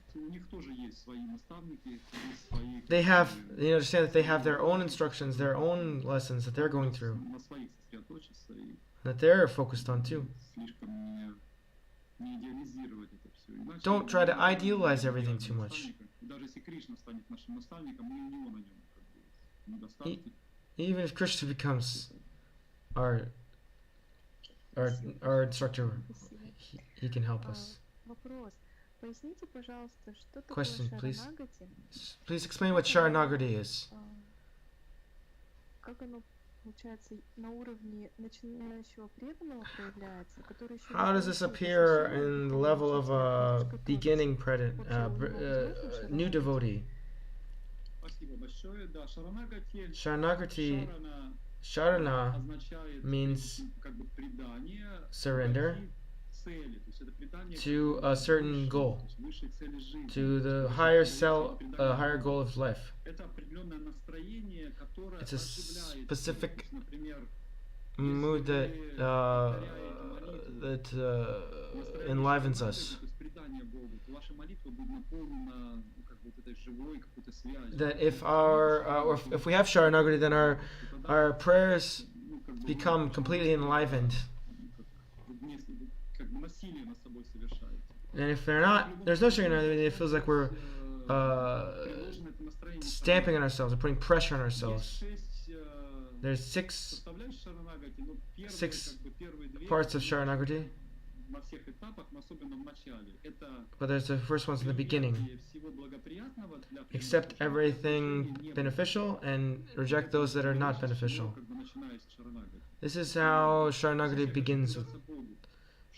тоже есть свои наставники, есть свои They have, you understand that they have their own instructions, their own lessons that they're going through, на своих сосредоточиться и that they're focused on too. слишком не идеализировать это все. Иначе Don't try to мы не idealize будем everything too much. наставником. Даже если Кришна станет нашим наставником, мы у него найдем как бы недостатки. Even if Krishna becomes our instructor, Спасибо. he can help us. Вопрос. Поясните, пожалуйста, что Question, такое please. шаранагати? Please explain what Sharanagati is. Как оно, получается, на уровне начинающего преданного проявляется, который еще... How does this appear in the level of a beginning new devotee? Спасибо большое. Да, шаранагати. Sharanagati, Шарана Sharana означает means как бы предание surrender цели, то есть это предание to a certain goal, то есть высшей цели жизни. to the higher goal of life. Это определенное настроение, которое It's a оживляет. specific То есть, например, mood that enlivens us. то есть предание Богу, то ваша молитва будет наполнена ну, как бы вот этой живой какой-то связью. That if if we have Sharanagati, then our prayers Ну, как бы become completely enlivened. вы вместе как бы насилие над собой совершаете. And if they're not, there's no Sharanagati, it feels like we're Предложено это настроение stamping on ourselves, or putting pressure on Есть ourselves. 6 There's 6 составляющих шаранагати, но первые, six как бы, первые две parts of Sharanagati, на всех этапах, но особенно в начале. Это but there's the first ones in the beginning. принятие всего благоприятного для Accept принятия everything решения не beneficial and reject those that are not прежде всего, beneficial. как бы, начиная с шаранагати. This is how Sharanagati Всех begins. отдаться Богу.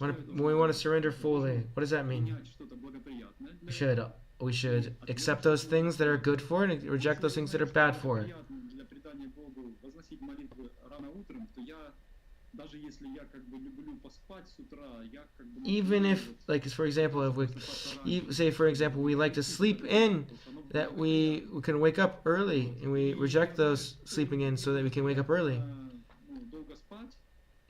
When Что это we want to значит? surrender fully, what does that mean? Принять что-то благоприятное для We should accept those things that are good for it and reject those things that are bad for it. Для предания Богу возносить молитвы рано утром, то я даже если я как бы люблю поспать с утра, я как бы Even if, like, for example, if we say, for example, we like to sleep in, that we can wake up early, and we reject those sleeping in so that we can wake up early. долго спать,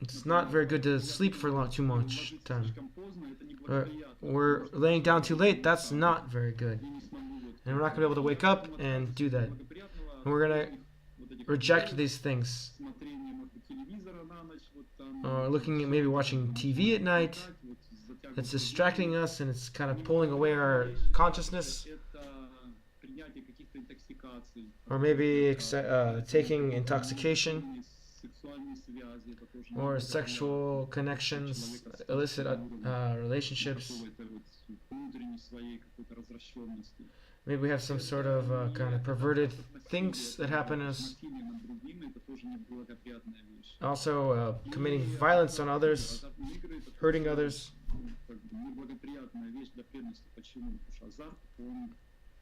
It's not very good to sleep for too much ложиться time. слишком поздно, это Or неблагоприятно. we're laying down too late. That's not very good. Я не смогу вот And we're not going to be able to wake up and do that. благоприятного And we're going to вот этих reject these things. смотрения, может быть, телевизора на ночь, вот там, Looking at maybe watching TV at night. вот затягивать It's distracting us and it's kind of pulling away our consciousness. это принятие каких-то манипуляций, or maybe taking intoxication сексуальные связи, это тоже or неблагоприятно. sexual connections, Человека illicit скотного relationships. какой-то вот внутренней своей какой-то развращенности. Maybe we have some sort of kind of perverted things that happen to us. Насилие над другими это тоже неблагоприятная вещь. Also, committing violence on others, Азартные игры это hurting тоже, others. как бы неблагоприятная вещь для преданности. Почему? Потому что азарт, он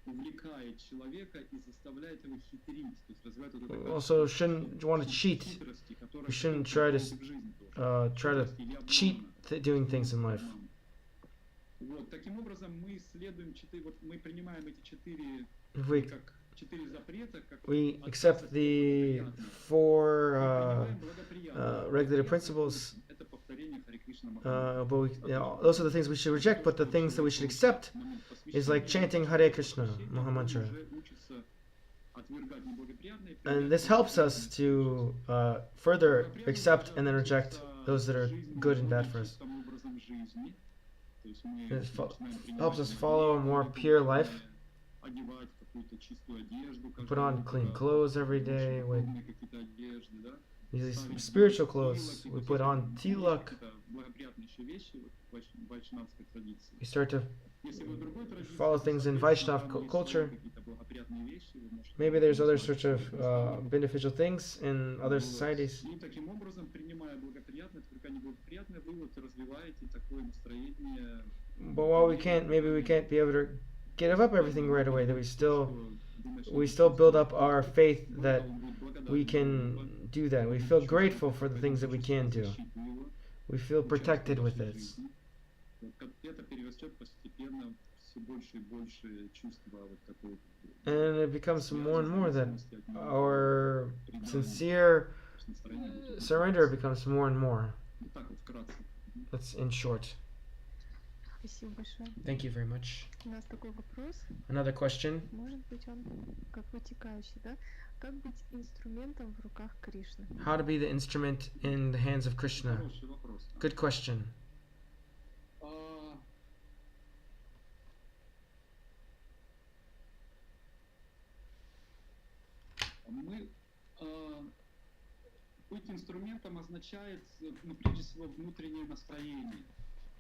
увлекает человека и заставляет его хитрить, то есть развивает вот это Also, shouldn't want to cheat. хитрости, которые We shouldn't в try жизни тоже. try to Хитрости или cheat обмана. doing things in life. Вот, таким образом мы следуем вот мы принимаем эти If we как четыре запрета, как we отказ accept от the благоприятного. four Мы принимаем благоприятное. regulative principles, Это повторение Харе Кришна but those are the things we should reject. But the things that we should accept is like chanting Hare Krishna, Mahamantra. And this helps us to further accept and then reject those that are good and bad for us. It helps us follow a more pure life, put on clean clothes every day, with these spiritual clothes. We put on tilak. We start to follow things in Vaishnav culture. Maybe there's other sorts of beneficial things in other societies. But while maybe we can't be able to give up everything right away, that we still build up our faith that we can do that. We feel grateful for the things that we can do. We feel protected with it. And it becomes more and more that our sincere surrender becomes more and more. That's in short. Спасибо большое. Thank you very much. У нас такой вопрос. Another question. Может быть, он как вытекающий, да? Как быть инструментом в руках Кришны? How to be the instrument in the hands of Krishna? Хороший вопрос. Good question. Мы быть инструментом означает, ну, прежде всего, внутреннее настроение.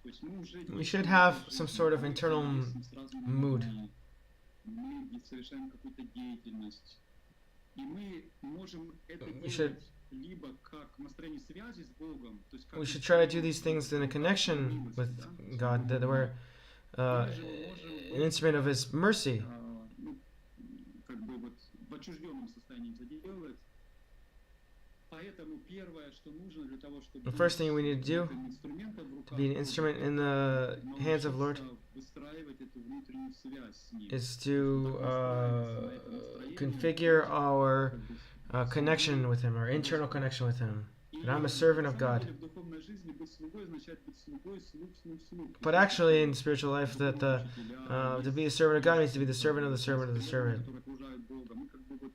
То есть мы уже We should have some sort of internal mood. Мы совершаем какую-то деятельность, и мы можем это We should- делать либо как настроение связи с Богом, то есть как We should try to do these things in a connection with God, that we're an instrument of His mercy. ну, как бы вот в отчужденном состоянии это делать. Поэтому первое, что нужно для того, чтобы The first thing we need to do быть инструментом в to руках be an Бога, instrument in the hands of Lord выстраивать эту внутреннюю связь с Ним. is to configure our connection with Him, our internal connection with Him. That I'm a servant of God. В духовной жизни быть слугой означает быть слугой, слуг. But actually, in spiritual life, that to be a servant of God means to be the servant of the servant of the servant. Которые окружают Бога. Мы как бы вот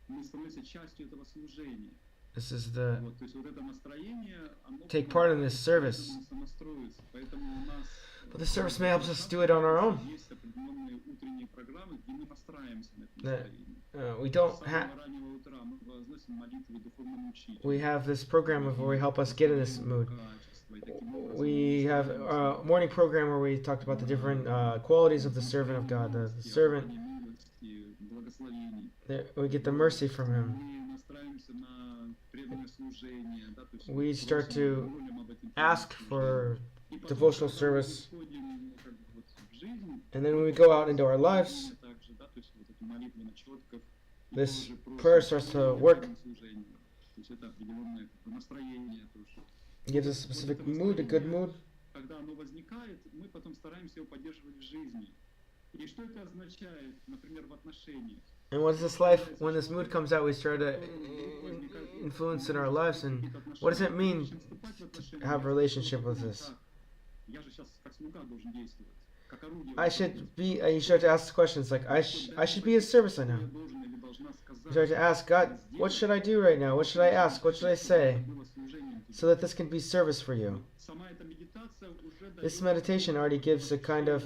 мы становимся частью этого служения. This is the Вот, то есть вот это настроение, оно take part in this service. самостроится. Поэтому у нас But the service may help us do it on our own. есть определенные утренние программы, где мы настраиваемся на это That настроение. we С don't самого have. раннего утра мы возносим молитвы духовному учителю. We have this program of where we help us get in this mood. Качества, и таким образом We have a morning program where we talked about the different qualities of the servant of God. The servant, милости, благословений. we get the mercy from Him. Мы настраиваемся на преданное служение, да, то есть We start to говорим об этом ask чаще. for И потом, devotional когда мы service. выходим, как бы, вот, в жизнь, And then when we go out into our lives, также, да, то есть вот эти молитвы на четках, и this тоже просим prayer starts to work. служение. То есть это определенное как бы настроение тоже. gives us a specific mood, a good mood. Когда оно возникает, мы потом стараемся его поддерживать в жизни. И что это означает, например, в отношениях? And what is this life? When this mood comes out, we try to influence in our lives. And what does it mean to have a relationship with this? Я же сейчас как слуга должен действовать. Как орудие. I should be. You start to ask questions like, I should be His service right now. Я должен или должна сказать. You start to ask God, what should I do right now? What should I ask? What should I say? Было служением тебе. So that this can be service for you. Сама эта медитация уже This дает meditation already gives a kind of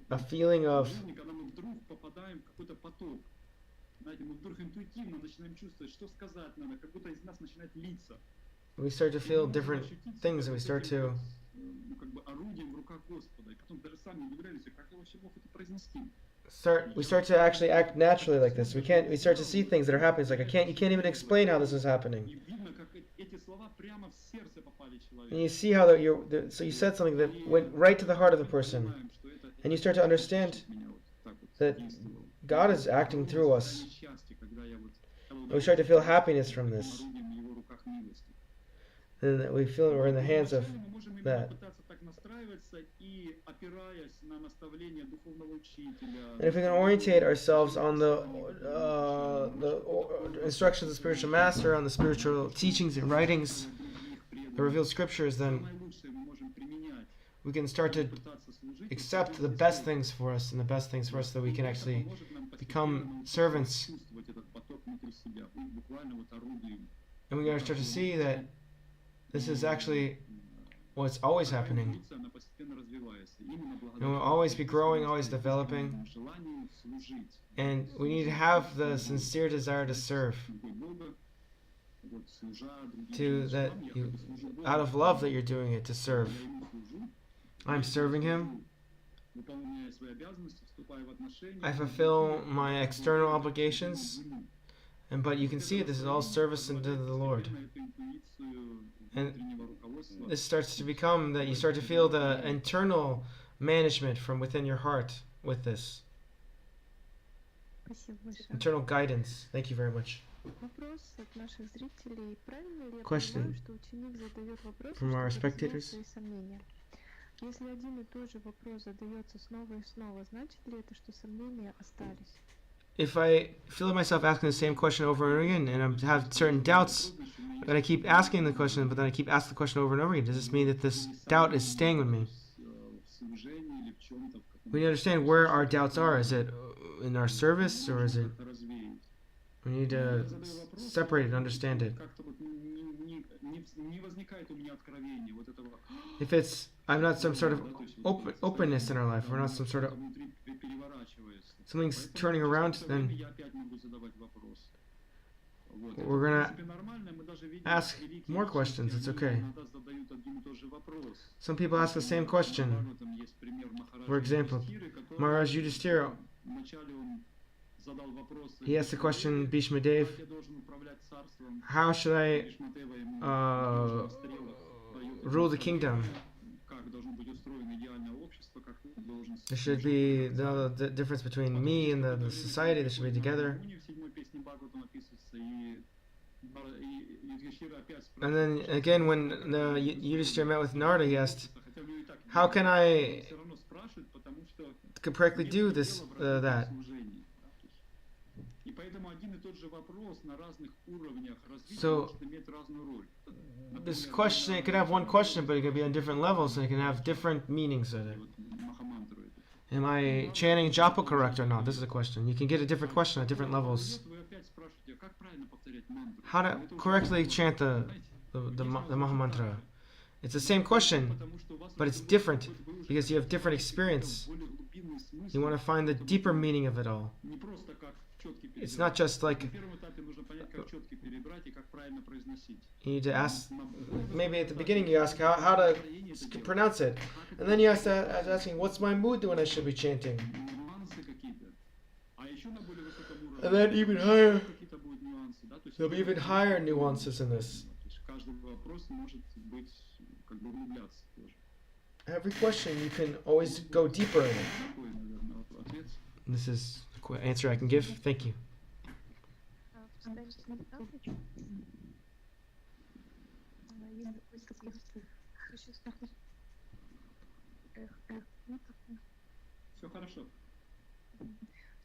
a feeling of жизни, когда мы вдруг попадаем в какой-то поток. Знаете, мы вдруг интуитивно начинаем чувствовать, что сказать надо, как будто из нас начинает литься. we start to feel different things, and we start to Как бы орудием в руках Господа. И потом даже сами удивлялись, как я вообще мог это произнести. we start to actually act naturally like this. We start to see things that are happening. It's like you can't even explain how this is happening. И видно, как эти слова прямо в сердце попали человеку. And you see how so you said something that went right to the heart of the person, and you start to understand that God is acting through us. And we start to feel happiness from this, and that we feel we're in the hands of that. And if we can orientate ourselves on the instructions of the spiritual master, on the spiritual teachings and writings, the revealed scriptures, then we can start to accept the best things for us, and the best things for us, so we can actually become servants. And we're going to start to see that this is actually what's always happening. And we'll always be growing, always developing. And we need to have the sincere desire to serve. Out of love that you're doing it, to serve. I'm serving Him. I fulfill my external obligations. But you can see this is all service unto the Lord. And this starts to become that you start to feel the internal management from within your heart with this. Internal guidance. Thank you very much. Question from our spectators. Если один и тот же вопрос задается снова и снова, значит ли это, что сомнения остались? If I feel myself asking the same question over and over again, and I have certain doubts, but I keep asking the question, but then I keep asking the question over and over again, does this mean that this doubt is staying with me? We need to understand where our doubts are. Is it in our service, or is it... We need to separate it and understand it. If it's... I'm not some sort of openness in our life, we're not some sort of... Something's turning around, then we're going to ask more questions. It's okay. Some people ask the same question. For example, Maharaj Yudhishthira, he asked the question, Bhishma Dev, how should I rule the kingdom? There should be the difference between me and the society. They should be together. And then again, when the Yudhishthira met with Narada, he asked, how can I correctly do this, that? So this question, it could have one question, but it could be on different levels, and it can have different meanings of it. Am I chanting japa correct or not? This is a question. You can get a different question at different levels. How to correctly chant the Mahamantra. It's the same question, but it's different because you have different experience. You want to find the deeper meaning of it all. It's not just like you need to ask. Maybe at the beginning you ask how to pronounce it, and then you ask asking what's my mood when I should be chanting, and then even higher. There'll be even higher nuances in this. Every question you can always go deeper in it. This is the answer I can give. Thank you. Все хорошо.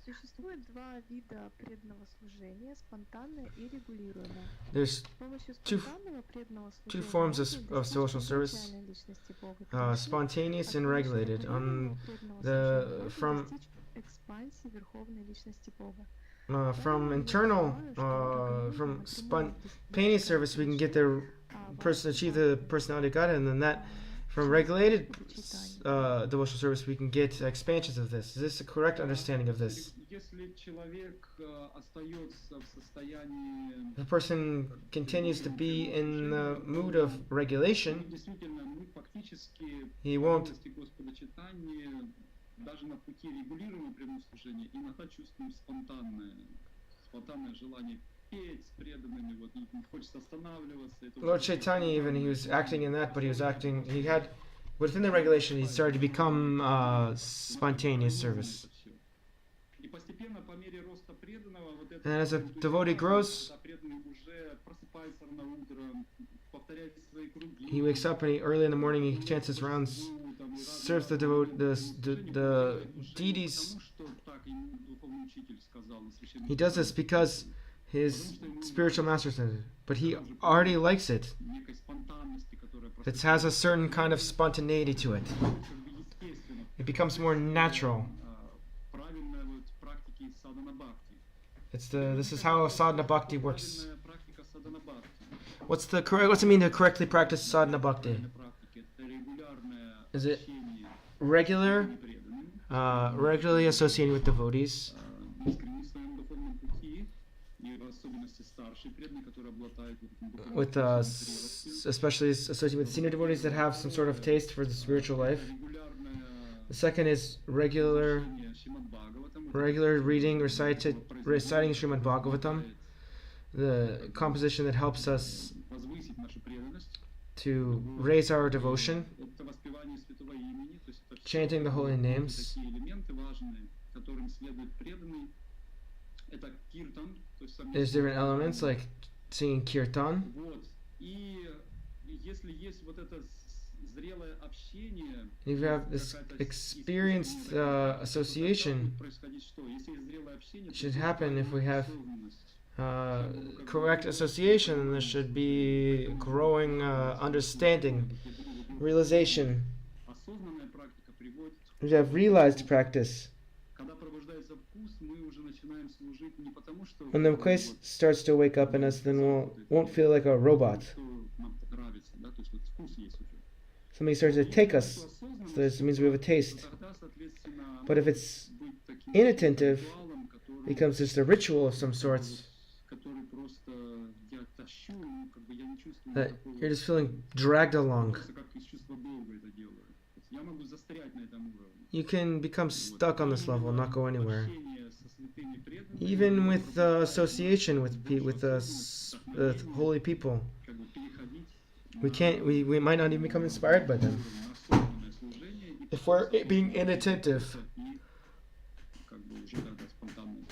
Существует два вида преданного служения: спонтанное и регулируемое. There's two forms of social service, spontaneous and regulated. From internal, from spontaneous service, we can get the person achieve the personality of God, and then that From regulated читания. devotional service, we can get expansions of this. Is this a correct understanding of this? Если человек остается в состоянии, If a person continues to be in the mood of regulation, действительно, мы фактически he в won't области Господа читания, даже на пути регулируемого преданного служения, иногда чувствуем спонтанное желание петь с преданными, вот не хочется останавливаться. Это Lord очень Chaitanya, even he was acting in that, but he had, within the regulation, he started to become spontaneous service. И постепенно, по мере роста преданного, вот это, And as a devotee grows, когда преданный уже просыпается рано утром, повторяет свои круги, he wakes up and early in the morning he chants his rounds, serves the deities. потому что так ему духовный учитель сказал на священном He does this because his spiritual master says it, but he already likes it. некой спонтанности, которая It has a certain kind of spontaneity to it. как бы естественно. It becomes more natural. Правильная вот практики садхана бхакти. This is how sadhana bhakti works. Правильная практика садхана бхакти. What's it mean to correctly practice sadhana bhakti? Правильная практика — это регулярное Is it общение regular, с преданными, regularly associating with devotees, искренне в своем духовном пути, и в особенности старшие преданные, которые обладают вот этим духовным with зрелостью. especially associating with senior devotees that have some sort of taste for the spiritual life. Регулярное The second is regular слушание Шримад Бхагаватам. reading, reciting Srimad Bhagavatam, the composition that helps us Возвысить нашу преданность. to raise our devotion, Это воспевание святого имени, то есть это всё chanting the holy names. такие элементы важные, которым следует преданный. Это киртан, то есть There's different elements like singing kirtan. Вот. И если есть вот это зрелое общение, If you have this experienced association, происходить что? Если есть зрелое общение, it should happen if we have осознанность. correct association, then there should be growing understanding, realization. Осознанная практика приводит, We have realized practice. когда пробуждается вкус, мы уже начинаем служить не потому, что When the quest starts to wake up in us, then won't feel like a robot. что нам нравится, да, то есть вот вкус есть уже. Something starts to take us, so this means we have a taste. Тогда, соответственно, But if it's быть таким inattentive, ритуалом, it becomes just a ritual of some sorts, который просто я тащу, ну, как бы я не чувствую that никакого, you're just feeling dragged along. просто как из чувства долга это делаю. То есть я могу застрять на этом уровне. You can become stuck on this level and not go anywhere. Общение со святыми преданными, Even with association with holy people, как бы переходить we might not even become inspired by them на осознанное служение и if we're being inattentive, и как бы уже когда спонтанное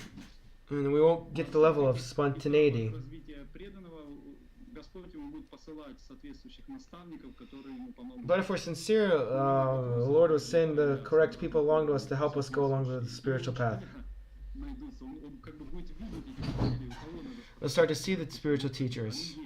and we won't get the level of spontaneity. развитие преданного Господь ему будет посылать соответствующих наставников, которые ему помогут. But if we're sincere, the Lord will send the correct people along to us to help us go along the spiritual path. Найдутся, он как бы будет видеть эти учителей, у кого надо, We'll start to see the spiritual они teachers, есть,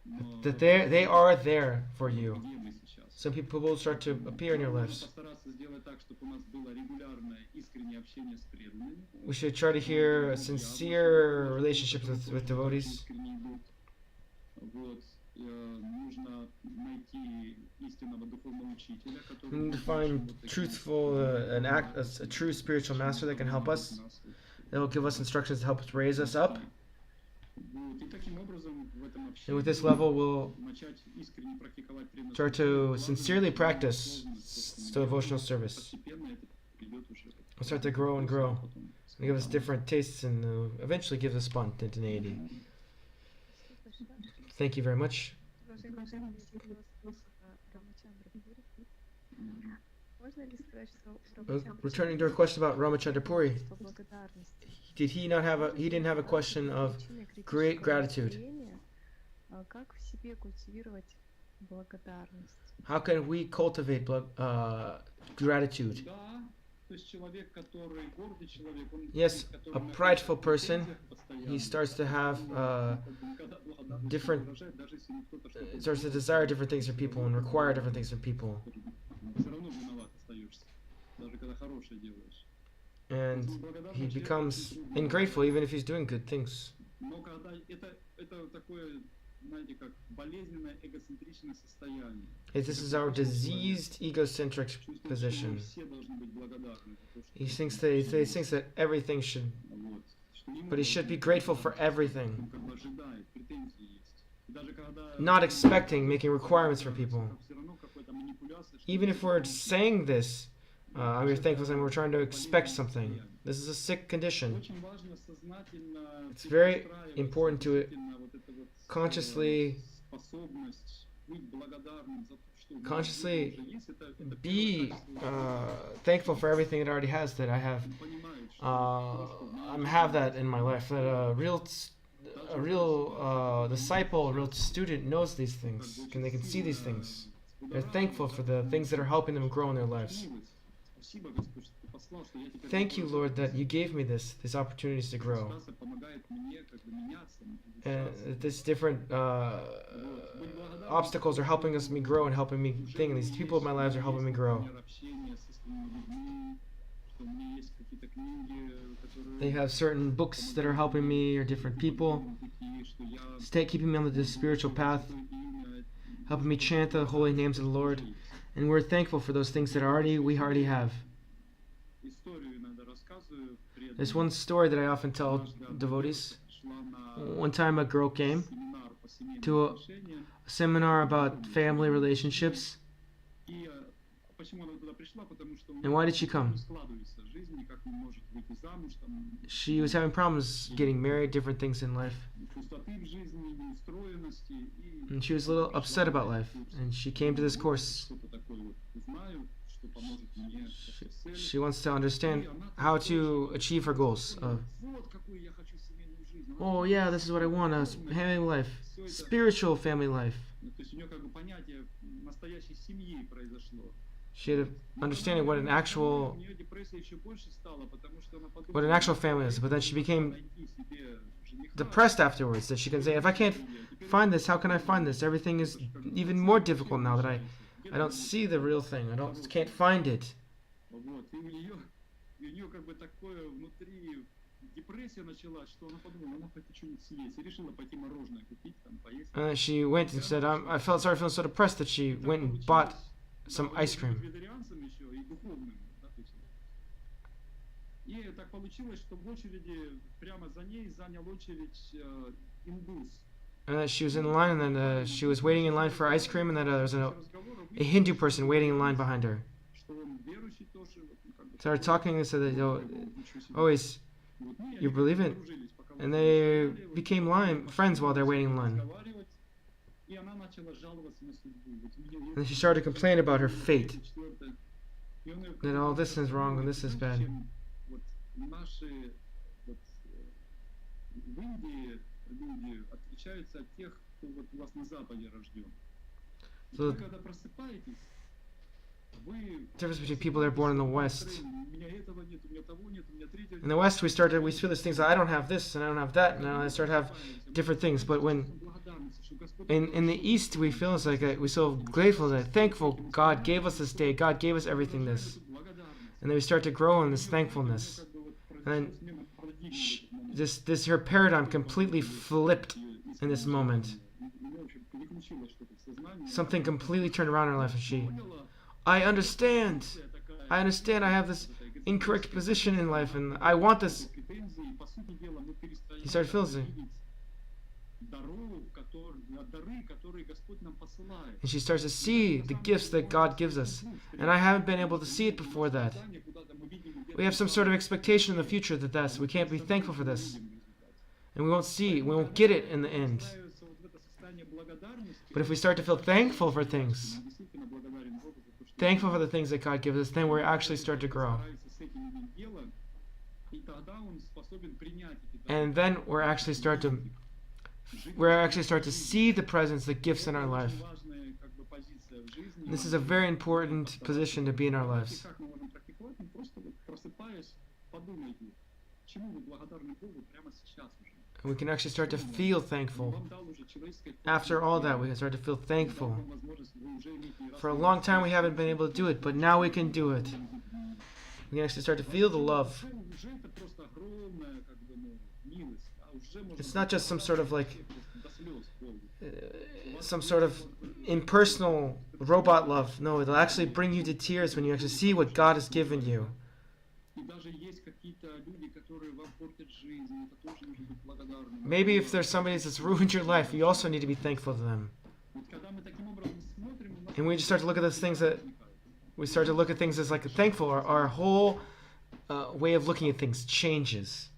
но that they are there for you. где мы сейчас? Some people will start to appear in your Мы lives. можем постараться сделать так, чтобы у нас было регулярное, искреннее общение с преданными. We should try to hear sincere relationships with devotees. Искренне идут. Вот. Нужно найти истинного духовного учителя, который We need to будет find вот таким truthful, a true spiritual master that can help us, нас. that will give us instructions to help us raise us up. Вот. И таким образом в этом And with this общении level, we'll начать искренне практиковать преданность. try to sincerely practice devotional service. Постепенно это придет уже. We'll start to grow and grow. Потом It'll give us different tastes and eventually gives us spontaneity. Thank you very much. Продолжаем беседу с Рамачандрапури. Можно ли сказать, что Returning to our question about Ramachandra Puri, что благодарность he didn't have a question of причина great критического gratitude. мышления, как в себе культивировать благодарность? How can we cultivate gratitude? Да, то есть человек, который гордый человек, он Yes, который a находится prideful в person, претензиях постоянно, he starts to have он никогда благодарность different- не выражает, даже если ему кто-то что-то starts to desire different things from people and require different things from people, все равно виноват остаешься, даже когда хорошее делаешь. and Поэтому благодарный he человек becomes очень ingrateful even if he's doing good things. Но когда это такое знаете, как болезненное эгоцентричное состояние. This is our diseased, egocentric Чувствует, что мы position. все должны быть благодарны за то, что He thinks that everything should, вот, что ему but he should be должны grateful for быть, everything, он как бы ожидает, претензии есть. И даже когда not expecting, making requirements for people. всё равно какая-то манипуляция, что Even if we're saying this, we're thankful and we're trying to expect something. This is a sick condition. очень важно сознательно It's very перестраивать important to действительно вот это вот, consciously способность быть благодарным за то, что у нас consciously уже есть. Это be первое качество, thankful for everything it already has that I have. понимают, что I have that in my life. That a real disciple, a real student knows these things, and they can see these things. They're thankful for the things that are helping them grow in their lives. Спасибо, Господь, что ты послал, что я теперь Thank you, Lord, that you gave me these opportunities to grow. Спасибо, помогает мне как бы меняться, And these different obstacles are helping me grow and helping me think. And these people in my lives are helping me grow. Например, общение с искренними людьми, что у меня есть какие-то книги, которые They have certain books that are helping me, or different people, пути, что я keeping me on the spiritual path, имя, helping me chant the holy names of the Lord. And we're thankful for those things that we already have. историю иногда рассказываю. There's one story that I often tell devotees. One time a girl came Семинар по семейным to отношениям. a seminar about family relationships. И почему она туда пришла? Потому что у And why did she нее come? не складывается жизнь, никак не может выйти замуж, там She was having problems getting married, different things in life. пустоты в жизни, неустроенности. И And she was a little upset about life. And she came to this course. что-то такое вот узнаю, что поможет мне достичь цели. She wants to understand how to achieve her goals. Вот какую я хочу семейную жизнь. Oh yeah, this is what I want, a family life. Spiritual family life. То есть у нее как бы понятие настоящей семьи произошло. She had an understanding what an У actual нее депрессия еще больше стала, потому что она подумала, what an actual family is, but then she became найти себе жениха. depressed afterwards. That she can say, if I can't find this, how can I find this? Everything is even more difficult now that I don't see the real thing. Can't find it. Вот, и у нее как бы такое внутри депрессия началась, что она подумала, она хоть что-нибудь съесть, и решила пойти мороженое купить, там, поесть. And then she went and said, I started feeling so depressed that she went and bought some ice cream. Вегетарианцем еще и духовным, да, то есть. И так получилось, что в очереди прямо за ней занял очередь индус. And then she was in line, and then she was waiting in line for ice cream, and then there was a Hindu person waiting in line behind her. Что он верующий тоже, вот, ну, как бы, Started talking and said, ничего себе. always, Вот, ну, и you они believe it? подружились, пока And вот they разговаривали, вот, became friends while they're waiting in line. разговаривать, и она начала жаловаться на судьбу. Вот у неё And then she started to complain about her fate, четвёртое. И он её that all this is wrong and this is bad. чем вот наши вот, в Индии люди отличаются от тех, кто вот у вас на Западе рожден. So Вы когда просыпаетесь, вы the difference between people that are born in the West. у меня этого нет, у меня того нет, у меня третьего In the West, we feel these things. I don't have this and I don't have that, and I start to have different things. But when in the East, we feel it's like we're so grateful, that thankful God gave us this day. God gave us everything this, and then we start to grow in this thankfulness. And then her paradigm completely flipped in this moment. Something completely turned around in her life, and I understand. I understand. I have this incorrect position in life, and I want this. He started feeling, and she starts to see the gifts that God gives us, and I haven't been able to see it before that. We have some sort of expectation in the future that we can't be thankful for this, and we won't get it in the end. But if we start to feel thankful for things, thankful for the things that God gives us, then we actually start to grow. And then we actually start to see the presence, the gifts in our life. This is a very important position to be in our lives. And we can actually start to feel thankful. After all that, we can start to feel thankful. For a long time, we haven't been able to do it, but now we can do it. We can actually start to feel the love. It's not just some sort of some sort of impersonal robot love. No, it'll actually bring you to tears when you actually see what God has given you. Maybe if there's somebody that's ruined your life, you also need to be thankful to them. And we just start to look at those things that we start to look at things as like thankful. Our whole way of looking at things changes.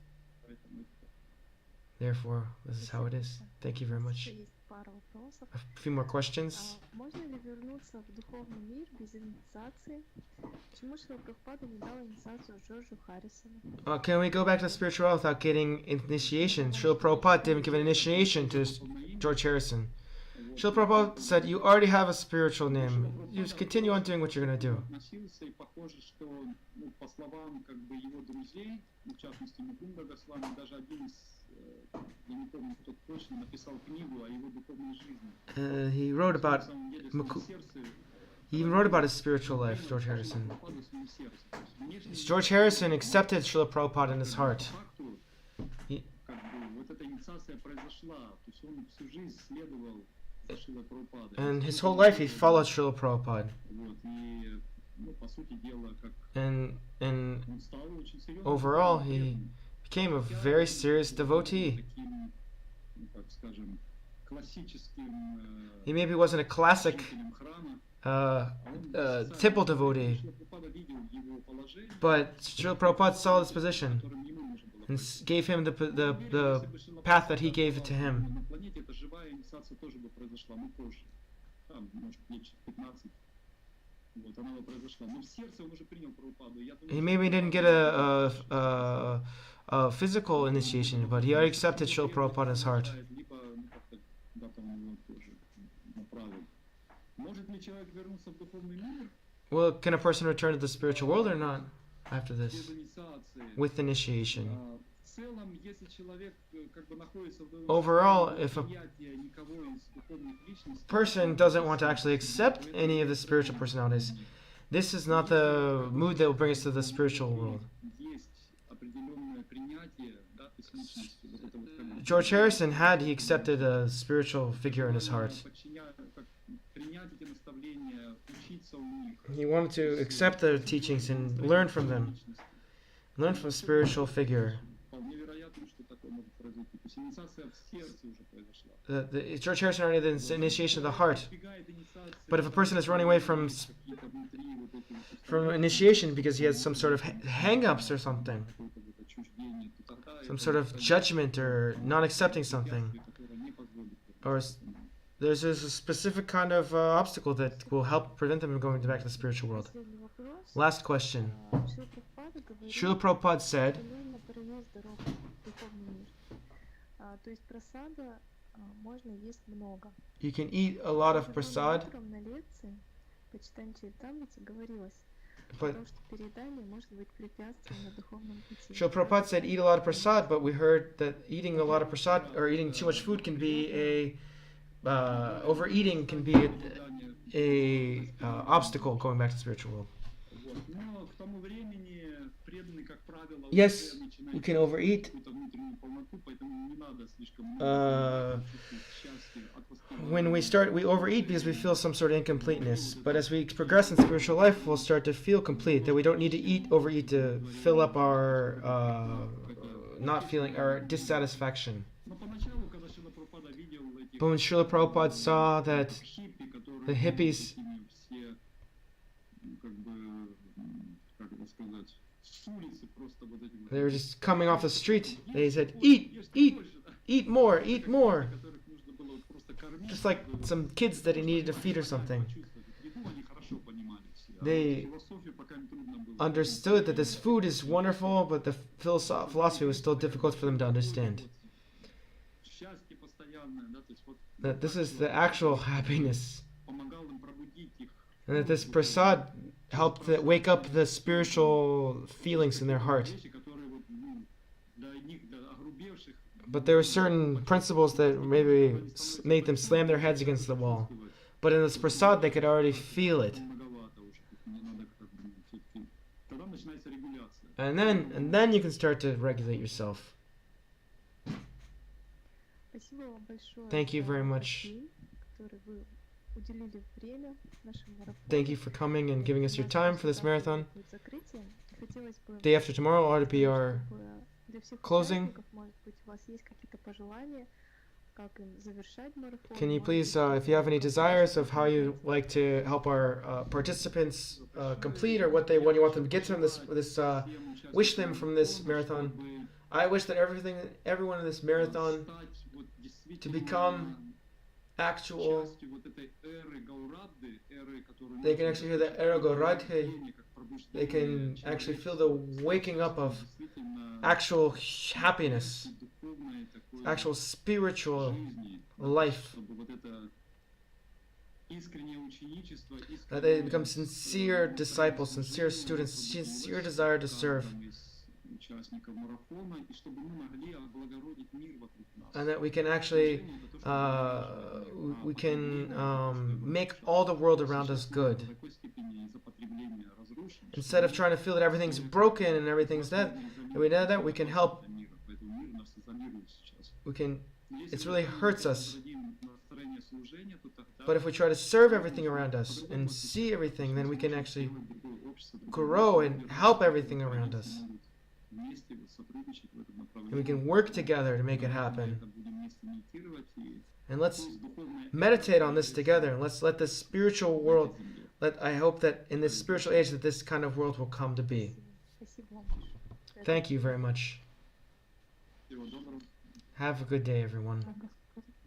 Therefore, this is how it is. Thank you very much. Есть пара вопросов. A few more questions. Можно ли вернуться в духовный мир без инициации? Почему Шрила Прабхупада не дал инициацию Джорджу Харрисону? Can we go back to the spiritual world without getting initiation? Srila Prabhupada didn't give an initiation to George Harrison. Srila Prabhupada said, you already have a spiritual name. You just continue on doing what you're going to do. He wrote about he even wrote about his spiritual life, George Harrison. George Harrison accepted Srila Prabhupada in his heart. And his whole life he followed Srila Prabhupada. And overall he became a very serious devotee. He maybe wasn't a classic temple devotee, but Srila Prabhupada saw this position and gave him the path that he gave it to him. He maybe didn't get a physical initiation, but he already accepted Srila Prabhupada in his heart. Well, can a person return to the spiritual world or not after this? With initiation. Overall, if a person doesn't want to actually accept any of the spiritual personalities, this is not the mood that will bring us to the spiritual world. George Harrison he accepted a spiritual figure in his heart. He wanted to accept their teachings and learn from them. Learn from a spiritual figure. George Harrison already did the initiation of the heart. But if a person is running away from initiation because he has some sort of hang-ups or something, some sort of judgment or not accepting something, or there's a specific kind of obstacle that will help prevent them from going back to the spiritual world. Last question. Srila Prabhupada said, you can eat a lot of prasad, but Srila Prabhupada said eat a lot of prasad, but we heard that eating a lot of prasad or eating too much food can be overeating can be a obstacle going back to the spiritual world. Yes, we can overeat. When we overeat because we feel some sort of incompleteness. But as we progress in spiritual life, we'll start to feel complete. That we don't need to overeat to fill up our not feeling, our dissatisfaction. But when Srila Prabhupada saw that the hippies they were just coming off the street, they said, eat more. Just like some kids that he needed to feed or something. They understood that this food is wonderful, but the philosophy was still difficult for them to understand. That this is the actual happiness. And that this prasad helped wake up the spiritual feelings in their heart. But there were certain principles that maybe made them slam their heads against the wall. But in this prasad, they could already feel it. And then you can start to regulate yourself. Спасибо вам большое Thank you за very ваш much. день, который вы уделили время нашему Thank марафону. you for coming and giving us your Завтра time for this завтра marathon. будет закрытие. Хотелось бы, Day after tomorrow ought to be our чтобы для всех closing. участников, может быть, у вас есть какие-то пожелания, как им завершать марафон. Can you может please, быть, if you have any как desires of завершить how you'd марафон. like to help our participants complete, or what you want them to get from this, wish them from this marathon. I wish that everyone in this marathon to become actual. They can actually hear the Eragoradhe. They can actually feel the waking up of actual happiness, actual spiritual life. That they become sincere disciples, sincere students, sincere desire to serve. And that we can actually make all the world around us good. Instead of trying to feel that everything's broken and everything's that, we know that we can help. It really hurts us. But if we try to serve everything around us and see everything, then we can actually grow and help everything around us. And we can work together to make it happen. And let's meditate on this together. And let's let this spiritual world, I hope that in this spiritual age that this kind of world will come to be. Thank you very much. Have a good day, everyone.